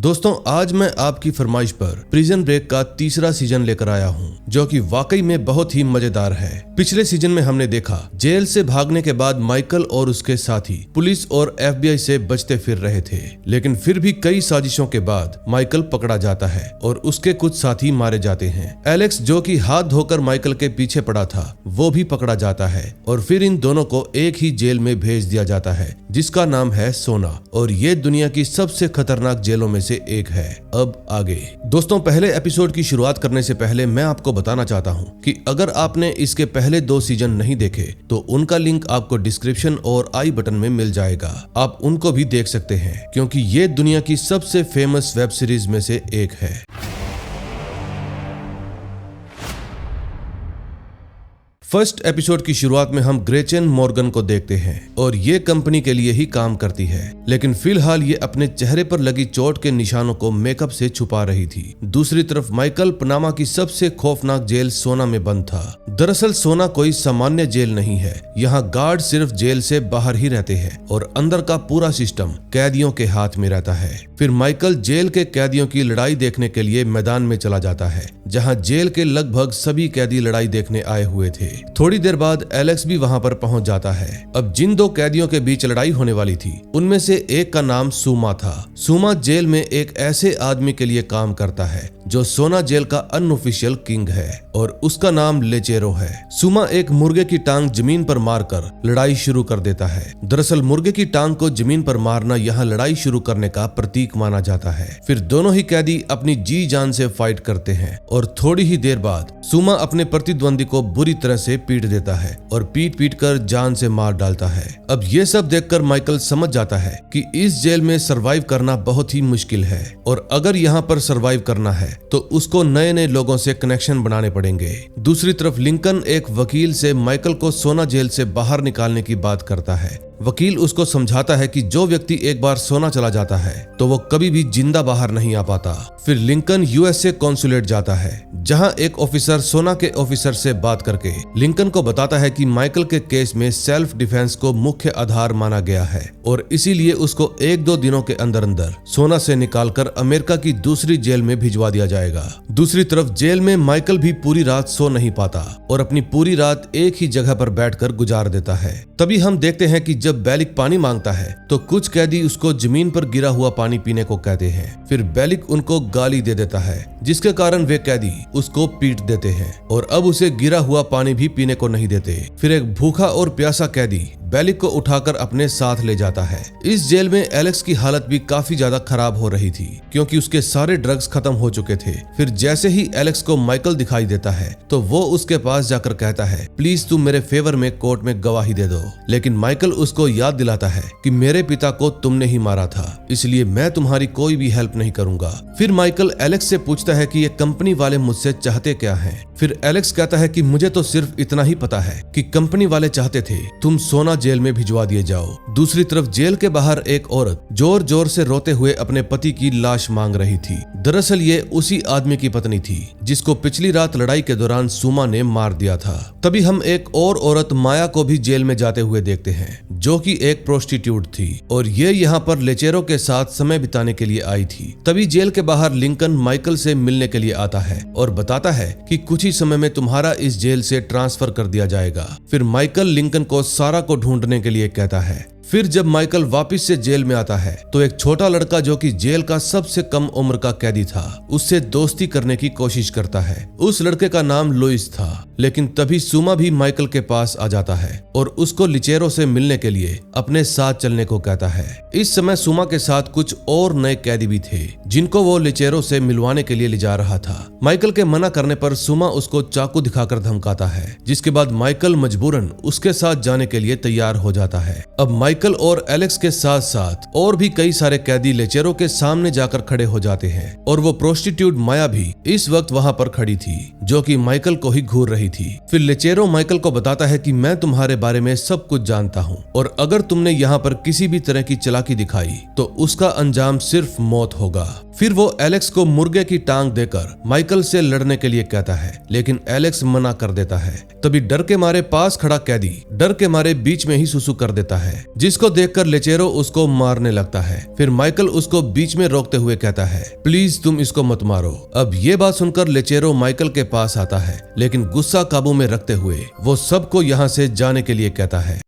दोस्तों आज मैं आपकी फरमाइश पर प्रिजन ब्रेक का तीसरा सीजन लेकर आया हूं, जो कि वाकई में बहुत ही मजेदार है। पिछले सीजन में हमने देखा जेल से भागने के बाद माइकल और उसके साथी पुलिस और FBI से बचते फिर रहे थे, लेकिन फिर भी कई साजिशों के बाद माइकल पकड़ा जाता है और उसके कुछ साथी मारे जाते हैं। एलेक्स जो कि हाथ धोकर माइकल के पीछे पड़ा था वो भी पकड़ा जाता है और फिर इन दोनों को एक ही जेल में भेज दिया जाता है जिसका नाम है सोना, और ये दुनिया की सबसे खतरनाक जेलों में से एक है। अब आगे दोस्तों, पहले एपिसोड की शुरुआत करने से पहले मैं आपको बताना चाहता हूं कि अगर आपने इसके पहले 2 सीजन नहीं देखे तो उनका लिंक आपको डिस्क्रिप्शन और आई बटन में मिल जाएगा। आप उनको भी देख सकते हैं क्योंकि ये दुनिया की सबसे फेमस वेब सीरीज में से एक है। फर्स्ट एपिसोड की शुरुआत में हम ग्रेचेन मॉर्गन को देखते हैं और ये कंपनी के लिए ही काम करती है, लेकिन फिलहाल ये अपने चेहरे पर लगी चोट के निशानों को मेकअप से छुपा रही थी। दूसरी तरफ माइकल पनामा की सबसे खौफनाक जेल सोना में बंद था। दरअसल सोना कोई सामान्य जेल नहीं है, यहाँ गार्ड सिर्फ जेल से बाहर ही रहते हैं और अंदर का पूरा सिस्टम कैदियों के हाथ में रहता है। फिर माइकल जेल के कैदियों की लड़ाई देखने के लिए मैदान में चला जाता है, जहाँ जेल के लगभग सभी कैदी लड़ाई देखने आए हुए थे। थोड़ी देर बाद एलेक्स भी वहां पर पहुंच जाता है। अब जिन 2 कैदियों के बीच लड़ाई होने वाली थी उनमें से एक का नाम सूमा था। सूमा जेल में एक ऐसे आदमी के लिए काम करता है जो सोना जेल का अनऑफिशियल किंग है और उसका नाम लेचेरो है। सूमा एक मुर्गे की टांग जमीन पर मारकर लड़ाई शुरू कर देता है। दरअसल मुर्गे की टांग को जमीन पर मारना यहाँ लड़ाई शुरू करने का प्रतीक माना जाता है। फिर दोनों ही कैदी अपनी जी जान से फाइट करते हैं और थोड़ी ही देर बाद सूमा अपने प्रतिद्वंदी को बुरी तरह से पीट देता है और पीट कर जान से मार डालता है। अब ये सब देखकर माइकल समझ जाता है कि इस जेल में सरवाइव करना बहुत ही मुश्किल है और अगर यहाँ पर सरवाइव करना है तो उसको नए नए लोगों से कनेक्शन बनाने पड़ेंगे। दूसरी तरफ लिंकन एक वकील से माइकल को सोना जेल से बाहर निकालने की बात करता है। वकील उसको समझाता है कि जो व्यक्ति एक बार सोना चला जाता है तो वो कभी भी जिंदा बाहर नहीं आ पाता। फिर लिंकन USA कॉन्सुलेट जाता है, जहां एक ऑफिसर सोना के ऑफिसर से बात करके लिंकन को बताता है कि माइकल के केस में सेल्फ डिफेंस को मुख्य आधार माना गया है और इसीलिए उसको 1-2 दिनों के अंदर अंदर सोना से निकालकर अमेरिका की दूसरी जेल में भिजवा दिया जाएगा। दूसरी तरफ जेल में माइकल भी पूरी रात सो नहीं पाता और अपनी पूरी रात एक ही जगह पर बैठकर गुजार देता है। तभी हम देखते हैं कि जब बेलिक पानी मांगता है तो कुछ कैदी उसको जमीन पर गिरा हुआ पानी पीने को कहते हैं। फिर बेलिक उनको गाली दे देता है, जिसके कारण वे कैदी उसको पीट देते हैं और अब उसे गिरा हुआ पानी भी पीने को नहीं देते। फिर एक भूखा और प्यासा कैदी बेलिक को उठाकर अपने साथ ले जाता है। इस जेल में एलेक्स की हालत भी काफी ज्यादा खराब हो रही थी क्योंकि उसके सारे ड्रग्स खत्म हो चुके थे। फिर जैसे ही एलेक्स को माइकल दिखाई देता है तो वो उसके पास जाकर कहता है, प्लीज तुम मेरे फेवर में कोर्ट में गवाही दे दो। लेकिन माइकल उसको याद दिलाता है कि मेरे पिता को तुमने ही मारा था, इसलिए मैं तुम्हारी कोई भी हेल्प नहीं करूंगा। फिर माइकल एलेक्स से पूछता है कि ये कंपनी वाले मुझसे चाहते क्या हैं। फिर एलेक्स कहता है कि मुझे तो सिर्फ इतना ही पता है कि कंपनी वाले चाहते थे तुम सोना जेल में भिजवा दिए जाओ। दूसरी तरफ जेल के बाहर एक औरत जोर जोर से रोते हुए अपने पति की लाश मांग रही थी। दरअसल ये उसी आदमी की पत्नी थी जिसको पिछली रात लड़ाई के दौरान सूमा ने मार दिया था। तभी हम एक और औरत माया को भी जेल में जाते हुए देखते हैं, जो कि एक प्रोस्टिट्यूट थी और ये यहाँ पर लेचेरो के साथ समय बिताने के लिए आई थी। तभी जेल के बाहर लिंकन माइकल से मिलने के लिए आता है और बताता है कि कुछ ही समय में तुम्हारा इस जेल से ट्रांसफर कर दिया जाएगा। फिर माइकल लिंकन को सारा को ढूंढने के लिए कहता है। फिर जब माइकल वापस से जेल में आता है तो एक छोटा लड़का जो कि जेल का सबसे कम उम्र का कैदी था उससे दोस्ती करने की कोशिश करता है। उस लड़के का नाम लुइस था, लेकिन तभी सूमा भी माइकल के पास आ जाता है और उसको लिचेरो से मिलने के लिए अपने साथ चलने को कहता है। इस समय सूमा के साथ कुछ और नए कैदी भी थे जिनको वो लिचेरो से मिलवाने के लिए ले जा रहा था। माइकल के मना करने पर सूमा उसको चाकू दिखाकर धमकाता है, जिसके बाद माइकल मजबूरन उसके साथ जाने के लिए तैयार हो जाता है। अब माइकल और एलेक्स के साथ साथ और भी कई सारे कैदी लेचेरो के सामने जाकर खड़े हो जाते हैं और वो प्रोस्टिट्यूट माया भी इस वक्त वहां पर खड़ी थी, जो कि माइकल को ही घूर रही थी। फिर लेचेरो माइकल को बताता है कि मैं तुम्हारे बारे में सब कुछ जानता हूँ और अगर तुमने यहाँ पर किसी भी तरह की चालाकी दिखाई तो उसका अंजाम सिर्फ मौत होगा। फिर वो एलेक्स को मुर्गे की टांग देकर माइकल से लड़ने के लिए कहता है, लेकिन एलेक्स मना कर देता है। तभी डर के मारे पास खड़ा कैदी डर के मारे बीच में ही सुसु कर देता है, जिसको देखकर लेचेरो उसको मारने लगता है। फिर माइकल उसको बीच में रोकते हुए कहता है, प्लीज तुम इसको मत मारो। अब ये बात सुनकर लेचेरो माइकल के पास आता है, लेकिन गुस्सा काबू में रखते हुए वो सबको यहाँ से जाने के लिए कहता है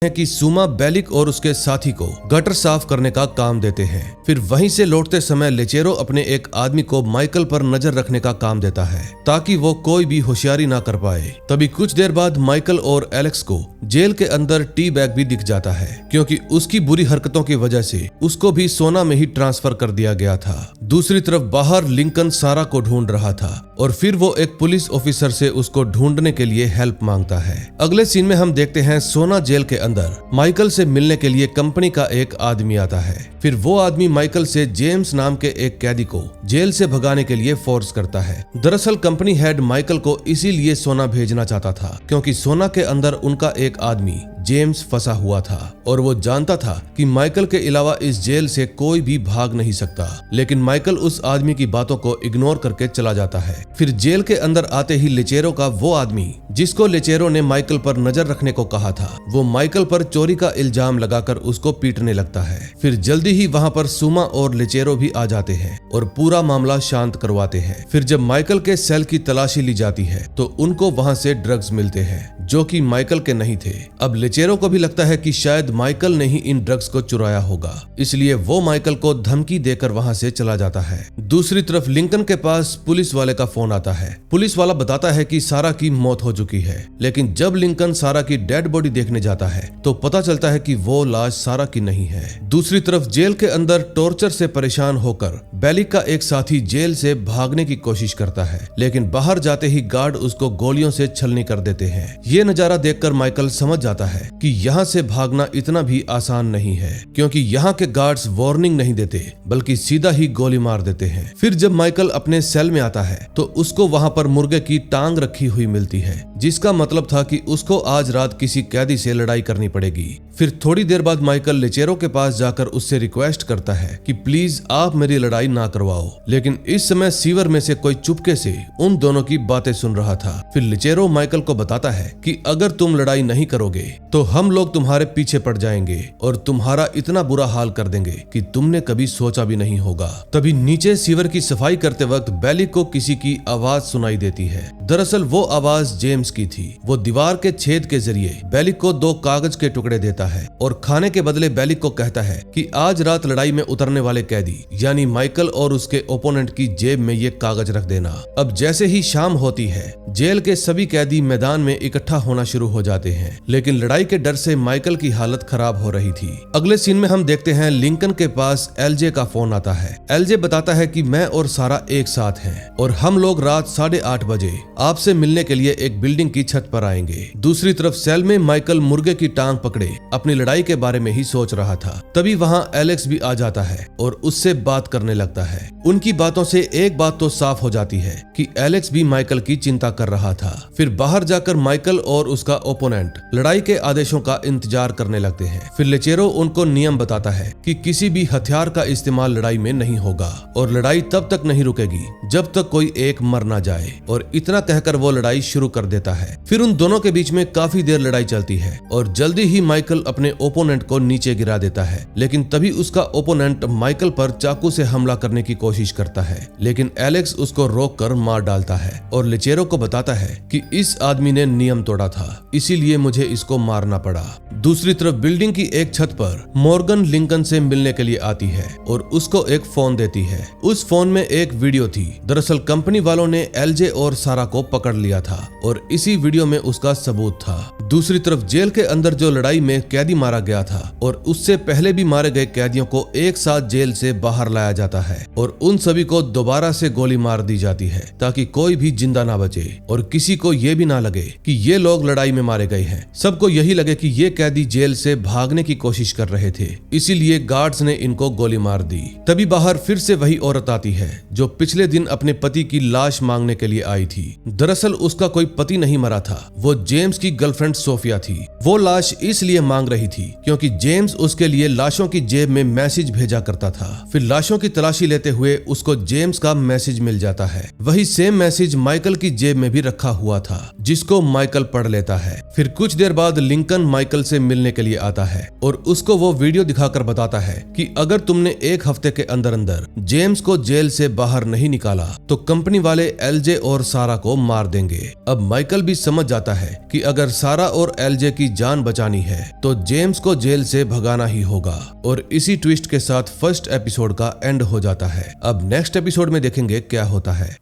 कि सुमा बेलिक और उसके साथी को गटर साफ करने का काम देते हैं। फिर वहीं से लौटते समय लेचेरो अपने एक आदमी को माइकल पर नजर रखने का काम देता है, ताकि वो कोई भी होशियारी ना कर पाए। तभी कुछ देर बाद माइकल और एलेक्स को जेल के अंदर टी बैग भी दिख जाता है, क्योंकि उसकी बुरी हरकतों की वजह से उसको भी सोना में ही ट्रांसफर कर दिया गया था। दूसरी तरफ बाहर लिंकन सारा को ढूंढ रहा था और फिर वो एक पुलिस ऑफिसर से उसको ढूंढने के लिए हेल्प मांगता है। अगले सीन में हम देखते हैं सोना जेल के अंदर माइकल से मिलने के लिए कंपनी का एक आदमी आता है। फिर वो आदमी माइकल से जेम्स नाम के एक कैदी को जेल से भगाने के लिए फोर्स करता है। दरअसल कंपनी हेड माइकल को इसीलिए सोना भेजना चाहता था, क्योंकि सोना के अंदर उनका एक आदमी जेम्स फंसा हुआ था और वो जानता था कि माइकल के अलावा इस जेल से कोई भी भाग नहीं सकता। लेकिन माइकल उस आदमी की बातों को इग्नोर करके चला जाता है। फिर जेल के अंदर आते ही लेचेरो का वो आदमी जिसको लेचेरो ने माइकल पर नजर रखने को कहा था, वो माइकल पर चोरी का इल्जाम लगाकर उसको पीटने लगता है। फिर जल्दी ही वहाँ पर सुमा और लेचेरो भी आ जाते हैं और पूरा मामला शांत करवाते हैं। फिर जब माइकल के सेल की तलाशी ली जाती है तो उनको वहाँ से ड्रग्स मिलते हैं जो कि माइकल के नहीं थे। अब लेचेरो को भी लगता है कि शायद माइकल ने ही इन ड्रग्स को चुराया होगा, इसलिए वो माइकल को धमकी देकर वहाँ से चला जाता है। दूसरी तरफ लिंकन के पास पुलिस वाले का फोन आता है। पुलिस वाला बताता है कि सारा की मौत हो चुकी है, लेकिन जब लिंकन सारा की डेड बॉडी देखने जाता है तो पता चलता है कि वो लाश सारा की नहीं है। दूसरी तरफ जेल के अंदर टॉर्चर से परेशान होकर बेलिक का एक साथी जेल से भागने की कोशिश करता है, लेकिन बाहर जाते ही गार्ड उसको गोलियों से छलनी कर देते हैं। ये नजारा देखकर माइकल समझ जाता है कि यहाँ से भागना इतना भी आसान नहीं है, क्योंकि यहाँ के गार्ड्स वार्निंग नहीं देते बल्कि सीधा ही गोली मार देते हैं। फिर जब माइकल अपने सेल में आता है तो उसको वहाँ पर मुर्गे की टांग रखी हुई मिलती है, जिसका मतलब था कि उसको आज रात किसी कैदी से लड़ाई करनी पड़ेगी। फिर थोड़ी देर बाद माइकल लेचेरो के पास जाकर उससे रिक्वेस्ट करता है कि प्लीज आप मेरी लड़ाई ना करवाओ, लेकिन इस समय सीवर में से कोई चुपके से उन दोनों की बातें सुन रहा था। फिर लेचेरो माइकल को बताता है कि अगर तुम लड़ाई नहीं करोगे तो हम लोग तुम्हारे पीछे पड़ जाएंगे और तुम्हारा इतना बुरा हाल कर देंगे कि तुमने कभी सोचा भी नहीं होगा। तभी नीचे सीवर की सफाई करते वक्त बेलिक को किसी की आवाज सुनाई देती है। दरअसल वो आवाज जेम्स की थी। वो दीवार के छेद के जरिए बेलिक को 2 कागज के टुकड़े देता है और खाने के बदले बेलिक को कहता है कि आज रात लड़ाई में उतरने वाले कैदी यानी माइकल और उसके ओपोनेंट की जेब में ये कागज रख देना। अब जैसे ही शाम होती है जेल के सभी कैदी मैदान में इकट्ठा होना शुरू हो जाते हैं, लेकिन लड़ाई के डर से माइकल की हालत खराब हो रही थी। अगले सीन में हम देखते हैं लिंकन के पास एलजे का फोन आता है। एलजे बताता है कि मैं और सारा एक साथ हैं और हम लोग रात 8:30 बजे आपसे मिलने के लिए एक बिल्डिंग की छत पर आएंगे। दूसरी तरफ सेल में माइकल मुर्गे की टांग पकड़े अपनी लड़ाई के बारे में ही सोच रहा था। तभी वहाँ एलेक्स भी आ जाता है और उससे बात करने लगता है। उनकी बातों से एक बात तो साफ हो जाती है कि एलेक्स भी माइकल की चिंता कर रहा था। फिर बाहर जाकर माइकल और उसका ओपोनेंट लड़ाई के आदेशों का इंतजार करने लगते हैं। फिर लेचेरो उनको नियम बताता है कि किसी भी हथियार का इस्तेमाल लड़ाई में नहीं होगा और लड़ाई तब तक नहीं रुकेगी जब तक कोई एक मर ना जाए, और इतना कहकर वो लड़ाई शुरू कर देता है। फिर उन दोनों के बीच में काफी देर लड़ाई चलती है और जल्दी ही माइकल अपने ओपोनेंट को नीचे गिरा देता है, लेकिन तभी उसका ओपोनेंट माइकल पर चाकू से हमला करने की कोशिश करता है, लेकिन एलेक्स उसको रोककर मार डालता है और लेचेरो को बताता है कि इस आदमी ने नियम तोड़ा था, इसीलिए मुझे इसको मारना पड़ा। दूसरी तरफ बिल्डिंग की एक छत पर मॉर्गन लिंकन से मिलने के लिए आती है और उसको एक फोन देती है। उस फोन में एक वीडियो थी। दरअसल कंपनी वालों ने एलजे और सारा को पकड़ लिया था और इसी वीडियो में उसका सबूत था। दूसरी तरफ जेल के अंदर जो लड़ाई में कैदी मारा गया था और उससे पहले भी मारे गए कैदियों को एक साथ जेल से बाहर लाया जाता है और उन सभी को दोबारा से गोली मार दी जाती है ताकि कोई भी जिंदा ना बचे और किसी को ये भी ना लगे कि ये लोग लड़ाई में मारे गए हैं। सबको यही यही लगे कि ये कैदी जेल से भागने की कोशिश कर रहे थे, इसीलिए गार्ड्स ने इनको गोली मार दी। तभी बाहर फिर से वही औरत आती है जो पिछले दिन अपने पति की लाश मांगने के लिए आई थी। दरअसल उसका कोई पति नहीं मरा था, वो जेम्स की गर्लफ्रेंड सोफिया थी। वो लाश इसलिए मांग रही थी क्योंकि जेम्स उसके लिए लाशों की जेब में मैसेज भेजा करता था। फिर लाशों की तलाशी लेते हुए उसको जेम्स का मैसेज मिल जाता है। वही सेम मैसेज माइकल की जेब में भी रखा हुआ था, जिसको माइकल पढ़ लेता है। फिर कुछ देर बाद लिंकन माइकल से मिलने के लिए आता है और उसको वो वीडियो दिखाकर बताता है कि अगर तुमने एक हफ्ते के अंदर अंदर जेम्स को जेल से बाहर नहीं निकाला तो कंपनी वाले एलजे और सारा को मार देंगे। अब माइकल भी समझ जाता है कि अगर सारा और एलजे की जान बचानी है तो जेम्स को जेल से भगाना ही होगा। और इसी ट्विस्ट के साथ फर्स्ट एपिसोड का एंड हो जाता है। अब नेक्स्ट एपिसोड में देखेंगे क्या होता है।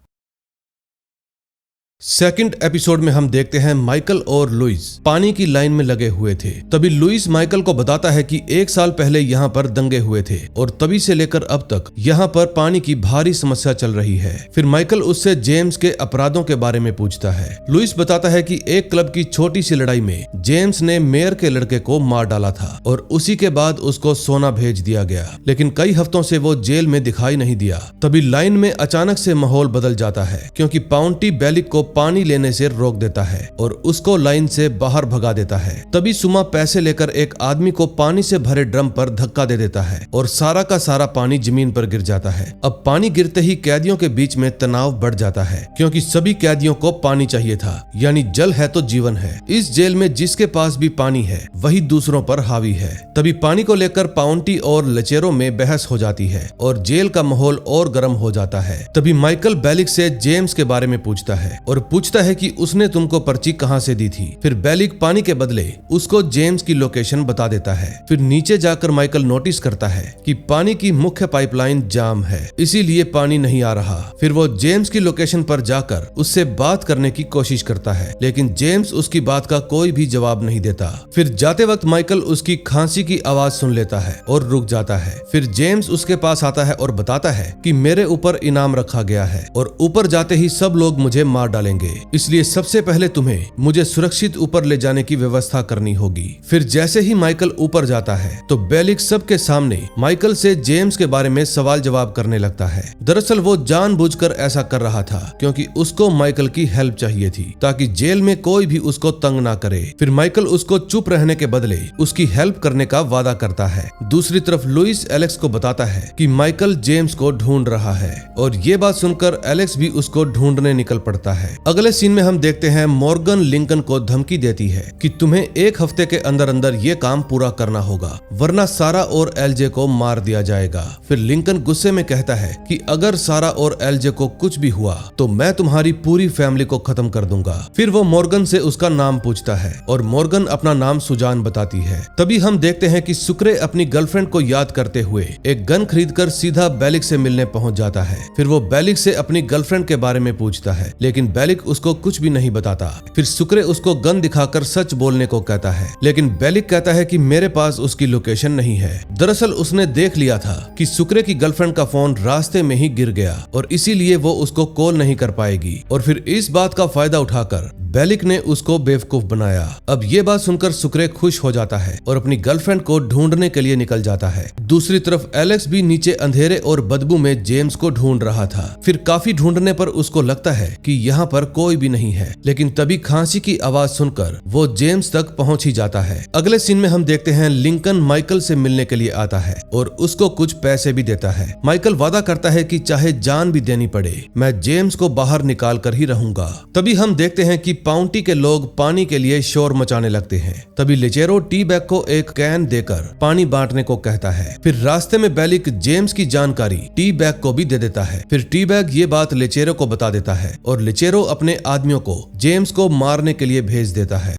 सेकंड एपिसोड में हम देखते हैं माइकल और लुइस पानी की लाइन में लगे हुए थे। तभी लुइस माइकल को बताता है कि 1 साल पहले यहाँ पर दंगे हुए थे और तभी से लेकर अब तक यहाँ पर पानी की भारी समस्या चल रही है। फिर माइकल उससे जेम्स के अपराधों के बारे में पूछता है। लुइस बताता है कि एक क्लब की छोटी सी लड़ाई में जेम्स ने मेयर के लड़के को मार डाला था और उसी के बाद उसको सोना भेज दिया गया, लेकिन कई हफ्तों से वो जेल में दिखाई नहीं दिया। तभी लाइन में अचानक से माहौल बदल जाता है क्योंकि पाउंटी बेलिक को पानी लेने से रोक देता है और उसको लाइन से बाहर भगा देता है। तभी सुमा पैसे लेकर एक आदमी को पानी से भरे ड्रम पर धक्का दे देता है और सारा का सारा पानी जमीन पर गिर जाता है। अब पानी गिरते ही कैदियों के बीच में तनाव बढ़ जाता है क्योंकि सभी कैदियों को पानी चाहिए था, यानी जल है तो जीवन है। इस जेल में जिसके पास भी पानी है वही दूसरों पर हावी है। तभी पानी को लेकर पाउंटी और लचेरो में बहस हो जाती है और जेल का माहौल और गर्म हो जाता है। तभी माइकल बेलिक से जेम्स के बारे में पूछता है और पूछता है कि उसने तुमको पर्ची कहां से दी थी। फिर बेलिक पानी के बदले उसको जेम्स की लोकेशन बता देता है। फिर नीचे जाकर माइकल नोटिस करता है कि पानी की मुख्य पाइपलाइन जाम है, इसीलिए पानी नहीं आ रहा। फिर वो जेम्स की लोकेशन पर जाकर उससे बात करने की कोशिश करता है, लेकिन जेम्स उसकी बात का कोई भी जवाब नहीं देता। फिर जाते वक्त माइकल उसकी खांसी की आवाज सुन लेता है और रुक जाता है। फिर जेम्स उसके पास आता है और बताता है कि मेरे ऊपर इनाम रखा गया है और ऊपर जाते ही सब लोग मुझे मार डालेंगे, इसलिए सबसे पहले तुम्हें मुझे सुरक्षित ऊपर ले जाने की व्यवस्था करनी होगी। फिर जैसे ही माइकल ऊपर जाता है तो बेलिक सबके सामने माइकल से जेम्स के बारे में सवाल जवाब करने लगता है। दरअसल वो जानबूझकर ऐसा कर रहा था क्योंकि उसको माइकल की हेल्प चाहिए थी ताकि जेल में कोई भी उसको तंग ना करे। फिर माइकल उसको चुप रहने के बदले उसकी हेल्प करने का वादा करता है। दूसरी तरफ लुइस एलेक्स को बताता है कि माइकल जेम्स को ढूंढ रहा है और ये बात सुनकर एलेक्स भी उसको ढूंढने निकल पड़ता है। अगले सीन में हम देखते हैं मॉर्गन लिंकन को धमकी देती है कि तुम्हें 1 हफ्ते के अंदर अंदर ये काम पूरा करना होगा, वरना सारा और एलजे को मार दिया जाएगा। फिर लिंकन गुस्से में कहता है कि अगर सारा और एलजे को कुछ भी हुआ तो मैं तुम्हारी पूरी फैमिली को खत्म कर दूंगा। फिर वो मॉर्गन से उसका नाम पूछता है और मॉर्गन अपना नाम सुजान बताती है। तभी हम देखते हैं कि सुक्रे अपनी गर्लफ्रेंड को याद करते हुए एक गन खरीदकर सीधा बेलिक से मिलने पहुंच जाता है। फिर वो बेलिक से अपनी गर्लफ्रेंड के बारे में पूछता है, लेकिन बेलिक उसको कुछ भी नहीं बताता। फिर सुक्रे उसको गन दिखाकर सच बोलने को कहता है, लेकिन बेलिक कहता है कि मेरे पास उसकी लोकेशन नहीं है। दरअसल उसने देख लिया था कि सुक्रे की गर्लफ्रेंड का फोन रास्ते में ही गिर गया और इसीलिए वो उसको कॉल नहीं कर पाएगी। और फिर इस बात का फायदा उठाकर बेलिक ने उसको बेवकूफ बनाया। अब ये बात सुनकर सुक्रे खुश हो जाता है और अपनी गर्लफ्रेंड को ढूंढने के लिए निकल जाता है। दूसरी तरफ एलेक्स भी नीचे अंधेरे और बदबू में जेम्स को ढूंढ रहा था। फिर काफी ढूंढने पर उसको लगता है कि यहाँ पर कोई भी नहीं है, लेकिन तभी खांसी की आवाज सुनकर वो जेम्स तक पहुंच ही जाता है। अगले सीन में हम देखते हैं लिंकन माइकल से मिलने के लिए आता है और उसको कुछ पैसे भी देता है। माइकल वादा करता है कि चाहे जान भी देनी पड़े मैं जेम्स को बाहर निकाल कर ही रहूंगा। तभी हम देखते हैं कि पाउंटी के लोग पानी के लिए शोर मचाने लगते हैं। तभी लिचेरो टी बैग को एक कैन देकर पानी बांटने को कहता है। फिर रास्ते में बेलिक जेम्स की जानकारी टी बैग को भी दे देता है। फिर टी बैग ये बात लिचेरो को बता देता है और लिचेरो अपने आदमियों को जेम्स को मारने के लिए भेज देता है।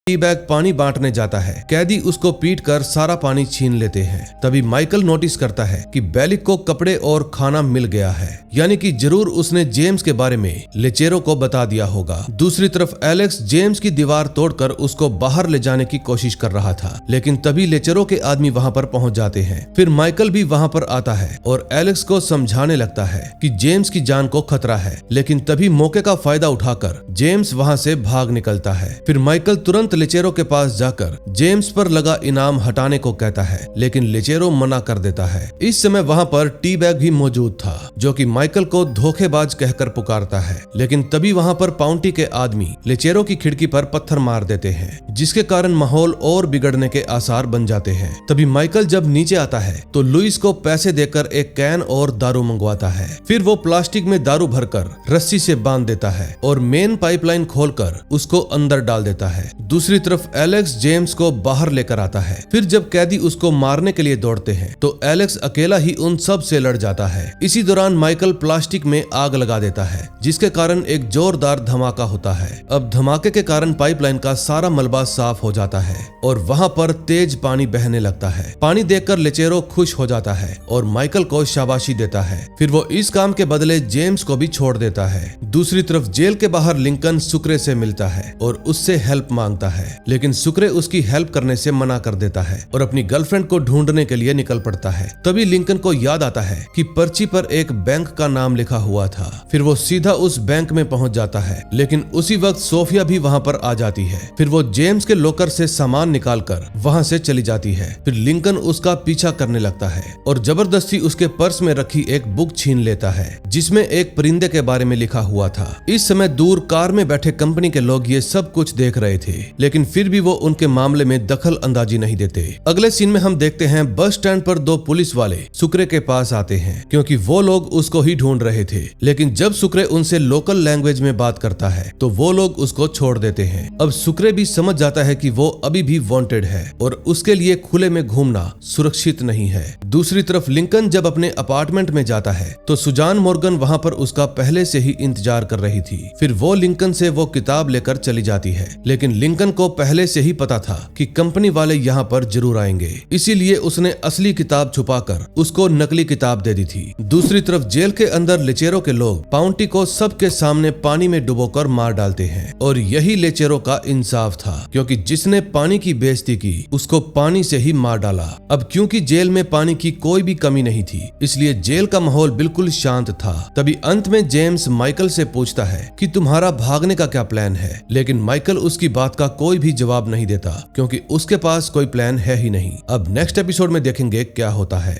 टी बैग पानी बांटने जाता है। कैदी उसको पीट कर सारा पानी छीन लेते हैं। तभी माइकल नोटिस करता है कि बेलिक को कपड़े और खाना मिल गया है, यानी कि जरूर उसने जेम्स के बारे में लेचेरो को बता दिया होगा। दूसरी तरफ एलेक्स जेम्स की दीवार तोड़कर उसको बाहर ले जाने की कोशिश कर रहा था, लेकिन तभी लेचेरो के आदमी वहां पर पहुंच जाते हैं। फिर माइकल भी वहां पर आता है और एलेक्स को समझाने लगता है कि जेम्स की जान को खतरा है, लेकिन तभी मौके का फायदा उठाकर जेम्स वहां से भाग निकलता है। फिर माइकल तुरंत लिचेरो के पास जाकर जेम्स पर लगा इनाम हटाने को कहता है, लेकिन लिचेरो मना कर देता है। इस समय वहाँ पर टी बैग भी मौजूद था, जो कि माइकल को धोखेबाज कहकर पुकारता है। लेकिन तभी वहाँ पर पाउंटी के आदमी लिचेरो की खिड़की पर पत्थर मार देते हैं, जिसके कारण माहौल और बिगड़ने के आसार बन जाते हैं। तभी माइकल जब नीचे आता है तो लुइस को पैसे देकर एक कैन और दारू मंगवाता है। फिर वो प्लास्टिक में दारू भरकर रस्सी से बांध देता है और मेन पाइपलाइन खोलकर उसको अंदर डाल देता है। दूसरी तरफ एलेक्स जेम्स को बाहर लेकर आता है। फिर जब कैदी उसको मारने के लिए दौड़ते हैं तो एलेक्स अकेला ही उन सब से लड़ जाता है। इसी दौरान माइकल प्लास्टिक में आग लगा देता है, जिसके कारण एक जोरदार धमाका होता है। अब धमाके के कारण पाइपलाइन का सारा मलबा साफ हो जाता है और वहाँ पर तेज पानी बहने लगता है। पानी देखकर लिचेरो खुश हो जाता है और माइकल को शाबाशी देता है। फिर वो इस काम के बदले जेम्स को भी छोड़ देता है। दूसरी तरफ जेल के बाहर लिंकन सुक्रे से मिलता है और उससे हेल्प मांगता है, लेकिन सुक्रे उसकी हेल्प करने से मना कर देता है और अपनी गर्लफ्रेंड को ढूंढने के लिए निकल पड़ता है। तभी लिंकन को याद आता है कि पर्ची पर एक बैंक का नाम लिखा हुआ था। फिर वो सीधा उस बैंक में पहुंच जाता है, लेकिन उसी वक्त सोफिया भी वहां पर आ जाती है। फिर वो जेम्स के लॉकर से सामान निकालकर वहां से चली जाती है। फिर लिंकन उसका पीछा करने लगता है और जबरदस्ती उसके पर्स में रखी एक बुक छीन लेता है, जिसमें एक परिंदे के बारे में लिखा हुआ था। इस समय दूर कार में बैठे कंपनी के लोग ये सब कुछ देख रहे थे, लेकिन फिर भी वो उनके मामले में दखल अंदाजी नहीं देते। अगले सीन में हम देखते हैं बस स्टैंड पर दो पुलिस वाले सुक्रे के पास आते हैं, क्योंकि वो लोग उसको ही ढूंढ रहे थे। लेकिन जब सुक्रे उनसे लोकल लैंग्वेज में बात करता है तो वो लोग उसको छोड़ देते हैं। अब सुक्रे भी समझ जाता है कि वो अभी भी वांटेड है और उसके लिए खुले में घूमना सुरक्षित नहीं है। दूसरी तरफ लिंकन जब अपने अपार्टमेंट में जाता है तो सुजान मॉर्गन वहां पर उसका पहले से ही इंतजार कर रही थी। फिर वो लिंकन से वो किताब लेकर चली जाती है, लेकिन लिंकन को पहले से ही पता था कि कंपनी वाले यहाँ पर जरूर आएंगे, इसीलिए उसने असली किताब छुपाकर उसको नकली किताब दे दी थी। दूसरी तरफ जेल के अंदर लिचेरो के लोग पाउंटी को सबके सामने पानी में डुबोकर मार डालते हैं और यही लिचेरो का इंसाफ था, क्योंकि जिसने पानी की बेइज्जती की उसको पानी से ही मार डाला। अब क्योंकि जेल में पानी की कोई भी कमी नहीं थी, इसलिए जेल का माहौल बिल्कुल शांत था। तभी अंत में जेम्स माइकल से पूछता है कि तुम्हारा भागने का क्या प्लान है, लेकिन माइकल उसकी बात का कोई भी जवाब नहीं देता, क्योंकि उसके पास कोई प्लान है ही नहीं। अब नेक्स्ट एपिसोड में देखेंगे क्या होता है।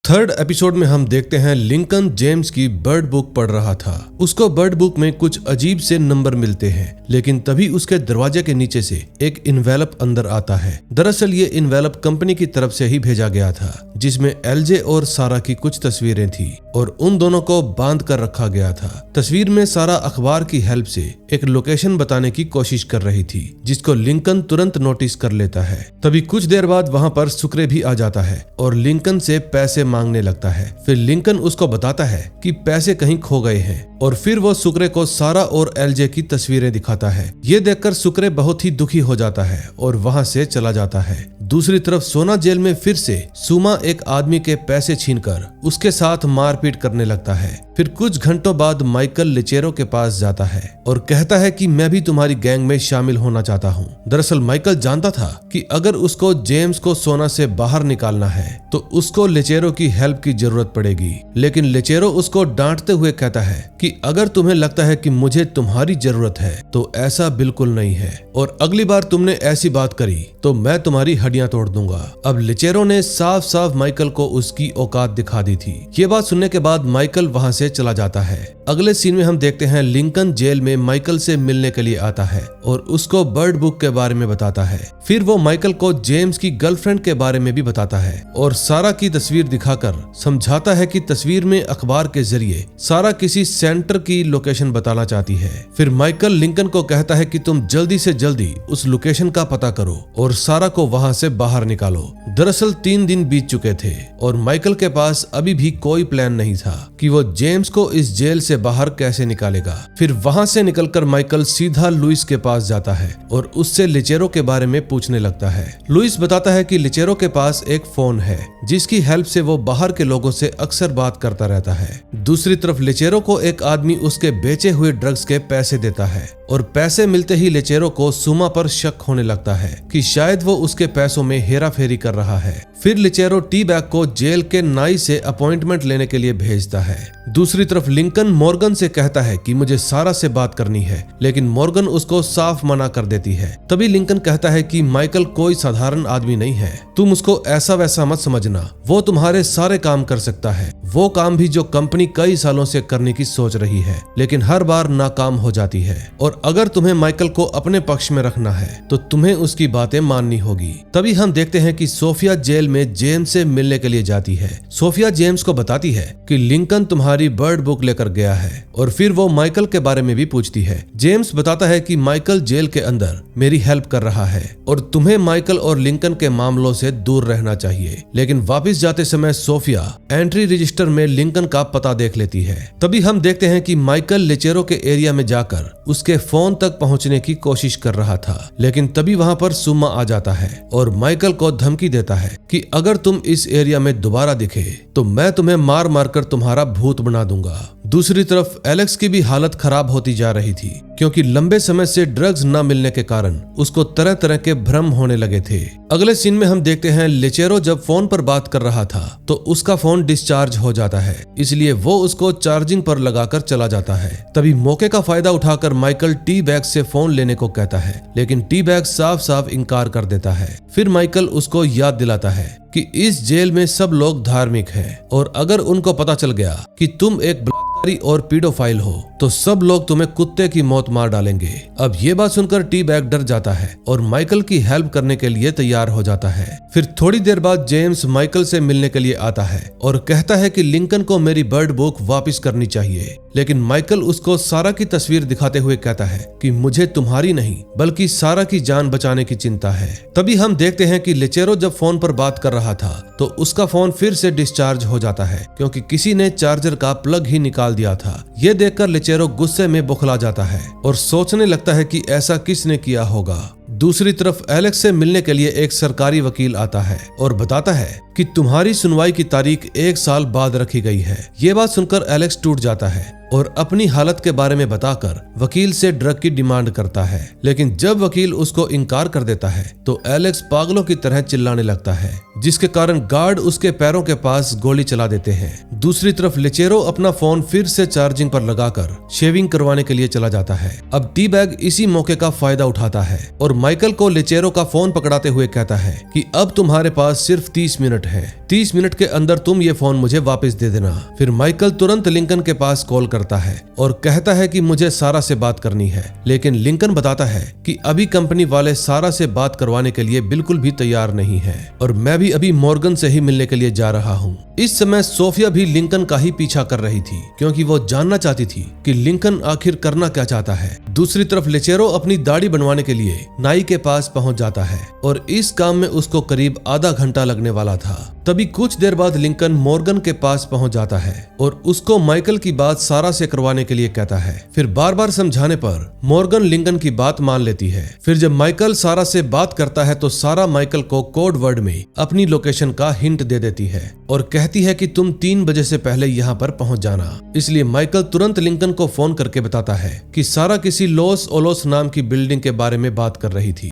थर्ड एपिसोड में हम देखते हैं लिंकन जेम्स की बर्ड बुक पढ़ रहा था। उसको बर्ड बुक में कुछ अजीब से नंबर मिलते हैं, लेकिन तभी उसके दरवाजे के नीचे से एक इन्वेलप अंदर आता है। दरअसल ये इन्वेलप कंपनी की तरफ से ही भेजा गया था, जिसमें एलजे और सारा की कुछ तस्वीरें थी और उन दोनों को बांध कर रखा गया था। तस्वीर में सारा अखबार की हेल्प से एक लोकेशन बताने की कोशिश कर रही थी, जिसको लिंकन तुरंत नोटिस कर लेता है। तभी कुछ देर बाद वहां पर सुक्रे भी आ जाता है और लिंकन से पैसे मांगने लगता है। फिर लिंकन उसको बताता है कि पैसे कहीं खो गए हैं और फिर वो सुक्रे को सारा और एलजे की तस्वीरें दिखाता है। ये देखकर सुक्रे बहुत ही दुखी हो जाता है और वहां से चला जाता है। दूसरी तरफ सोना जेल में फिर से सुमा एक आदमी के पैसे छीनकर उसके साथ मारपीट करने लगता है। फिर कुछ घंटों बाद माइकल लिचेरो के पास जाता है और कहता है कि मैं भी तुम्हारी गैंग में शामिल होना चाहता हूँ। दरअसल माइकल जानता था कि अगर उसको जेम्स को सोना से बाहर निकालना है तो उसको लिचेरो की हेल्प की जरूरत पड़ेगी, लेकिन लिचेरो उसको डांटते हुए कहता है कि अगर तुम्हें लगता है कि मुझे तुम्हारी जरूरत है तो ऐसा बिल्कुल नहीं है, और अगली बार तुमने ऐसी बात करी तो मैं तुम्हारी हड्डियां तोड़ दूंगा। अब लिचेरो ने साफ साफ माइकल को उसकी औकात दिखा दी थी। ये बात सुनने के बाद माइकल वहां से चला जाता है। अगले सीन में हम देखते हैं लिंकन जेल में माइकल से मिलने के लिए आता है और उसको बर्ड बुक के बारे में बताता है। फिर वो माइकल को जेम्स की गर्लफ्रेंड के बारे में भी बताता है और सारा की तस्वीर दिखाकर समझाता है कि तस्वीर में अखबार के जरिए सारा किसी सेंटर की लोकेशन बताना चाहती है। फिर माइकल लिंकन को कहता है कि तुम जल्दी से जल्दी उस लोकेशन का पता करो और सारा को वहां से बाहर निकालो। दरअसल 3 दिन बीत चुके थे और माइकल के पास अभी भी कोई प्लान नहीं था कि वो जेम्स को इस जेल से बाहर कैसे निकालेगा। फिर वहां से निकलकर माइकल सीधा लुइस के पास जाता है और उससे लिचेरो के बारे में पूछने लगता है। लुइस बताता है कि लिचेरो के पास एक फोन है जिसकी हेल्प से वो बाहर के लोगों से अक्सर बात करता रहता है। दूसरी तरफ लिचेरो को एक आदमी उसके बेचे हुए ड्रग्स के पैसे देता है और पैसे मिलते ही लिचेरो को सुमा पर शक होने लगता है कि शायद वो उसके पैसों में हेरा फेरी कर रहा है। फिर लिचेरो टी बैग को जेल के नाई से अपॉइंटमेंट लेने के लिए भेजता है। दूसरी तरफ लिंकन मॉर्गन से कहता है कि मुझे सारा से बात करनी है, लेकिन मॉर्गन उसको साफ मना कर देती है। तभी लिंकन कहता है कि माइकल कोई साधारण आदमी नहीं है, तुम उसको ऐसा वैसा मत समझना, वो तुम्हारे सारे काम कर सकता है, वो काम भी जो कंपनी कई सालों से करने की सोच रही है, लेकिन हर बार नाकाम हो जाती है। और अगर तुम्हें माइकल को अपने पक्ष में रखना है तो तुम्हें उसकी बातें माननी होगी। तभी हम देखते हैं कि सोफिया जेल में जेम्स से मिलने के लिए जाती है। सोफिया जेम्स को बताती है कि लिंकन तुम्हारी बर्ड बुक लेकर गया है, और फिर वो माइकल के बारे में भी पूछती है। जेम्स बताता है कि माइकल जेल के अंदर मेरी हेल्प कर रहा है और तुम्हें माइकल और लिंकन के मामलों से दूर रहना चाहिए। लेकिन वापस जाते समय सोफिया एंट्री रजिस्टर में लिंकन का पता देख लेती है। तभी हम देखते हैं कि माइकल लिचेरो के एरिया में जाकर उसके फोन तक पहुंचने की कोशिश कर रहा था, लेकिन तभी वहां पर सुम्मा आ जाता है और माइकल को धमकी देता है कि अगर तुम इस एरिया में दोबारा दिखे तो मैं तुम्हें मार मार कर तुम्हारा भूत बना दूंगा। दूसरी तरफ एलेक्स की भी हालत खराब होती जा रही थी, क्योंकि लंबे समय से ड्रग्स न मिलने के कारण उसको तरह तरह के भ्रम होने लगे थे। अगले सीन में हम देखते हैं लिचेरो जब फोन पर बात कर रहा था तो उसका फोन डिस्चार्ज हो जाता है, इसलिए वो उसको चार्जिंग पर लगाकर चला जाता है। तभी मौके का फायदा उठाकर माइकल टी बैग से फोन लेने को कहता है, लेकिन टी बैग साफ साफ इनकार कर देता है। फिर माइकल उसको याद दिलाता है कि इस जेल में सब लोग धार्मिक हैं, और अगर उनको पता चल गया कि तुम एक बलात्कारी और पीडोफाइल हो तो सब लोग तुम्हें कुत्ते की मौत मार डालेंगे। अब ये बात सुनकर टी बैग डर जाता है और माइकल की हेल्प करने के लिए तैयार हो जाता है। फिर थोड़ी देर बाद जेम्स माइकल से मिलने के लिए आता है और कहता है कि लिंकन को मेरी बर्ड बुक वापस करनी चाहिए, लेकिन माइकल उसको सारा की तस्वीर दिखाते हुए कहता है कि मुझे तुम्हारी नहीं बल्कि सारा की जान बचाने की चिंता है। तभी हम देखते हैं कि लिचेरो जब फोन पर बात कर रहा था तो उसका फोन फिर से डिस्चार्ज हो जाता है, क्योंकि किसी ने चार्जर का प्लग ही निकाल दिया था। ये देखकर लिचेरो गुस्से में बौखला जाता है और सोचने लगता है कि ऐसा किसने किया होगा। दूसरी तरफ एलेक्स से मिलने के लिए एक सरकारी वकील आता है और बताता है कि तुम्हारी सुनवाई की तारीख 1 साल बाद रखी गई है। ये बात सुनकर एलेक्स टूट जाता है और अपनी हालत के बारे में बताकर वकील से ड्रग की डिमांड करता है, लेकिन जब वकील उसको इनकार कर देता है तो एलेक्स पागलों की तरह चिल्लाने लगता है, जिसके कारण गार्ड उसके पैरों के पास गोली चला देते हैं। दूसरी तरफ लिचेरो अपना फोन फिर से चार्जिंग पर लगाकर शेविंग करवाने के लिए चला जाता है। अब टी बैग इसी मौके का फायदा उठाता है और माइकल को लिचेरो का फोन पकड़ाते हुए कहता है कि अब तुम्हारे पास सिर्फ 30 मिनट है, 30 मिनट के अंदर तुम ये फोन मुझे वापस दे देना। फिर माइकल तुरंत लिंकन के पास कॉल करता है और कहता है कि मुझे सारा से बात करनी है, लेकिन लिंकन बताता है कि अभी कंपनी वाले सारा से बात करवाने के लिए बिल्कुल भी तैयार नहीं है और मैं भी अभी मॉर्गन से ही मिलने के लिए जा रहा हूँ। इस समय सोफिया भी लिंकन का ही पीछा कर रही थी, क्योंकि वो जानना चाहती थी कि लिंकन आखिर करना क्या चाहता है। दूसरी तरफ लिचेरो अपनी दाढ़ी बनवाने के लिए नाई के पास पहुंच जाता है और इस काम में उसको करीब आधा घंटा लगने वाला था। तभी कुछ देर बाद लिंकन मॉर्गन के पास पहुंच जाता है और उसको माइकल की बात सारा से करवाने के लिए कहता है। फिर बार बार समझाने पर मॉर्गन लिंकन की बात मान लेती है। फिर जब माइकल सारा से बात करता है तो सारा माइकल को कोड वर्ड में अपनी लोकेशन का हिंट दे देती है और कहती है कि तुम 3 बजे से पहले यहाँ पर पहुंच जाना। इसलिए माइकल तुरंत लिंकन को फोन करके बताता है कि सारा किसी लॉस ओलोस नाम की बिल्डिंग के बारे में बात कर रही थी,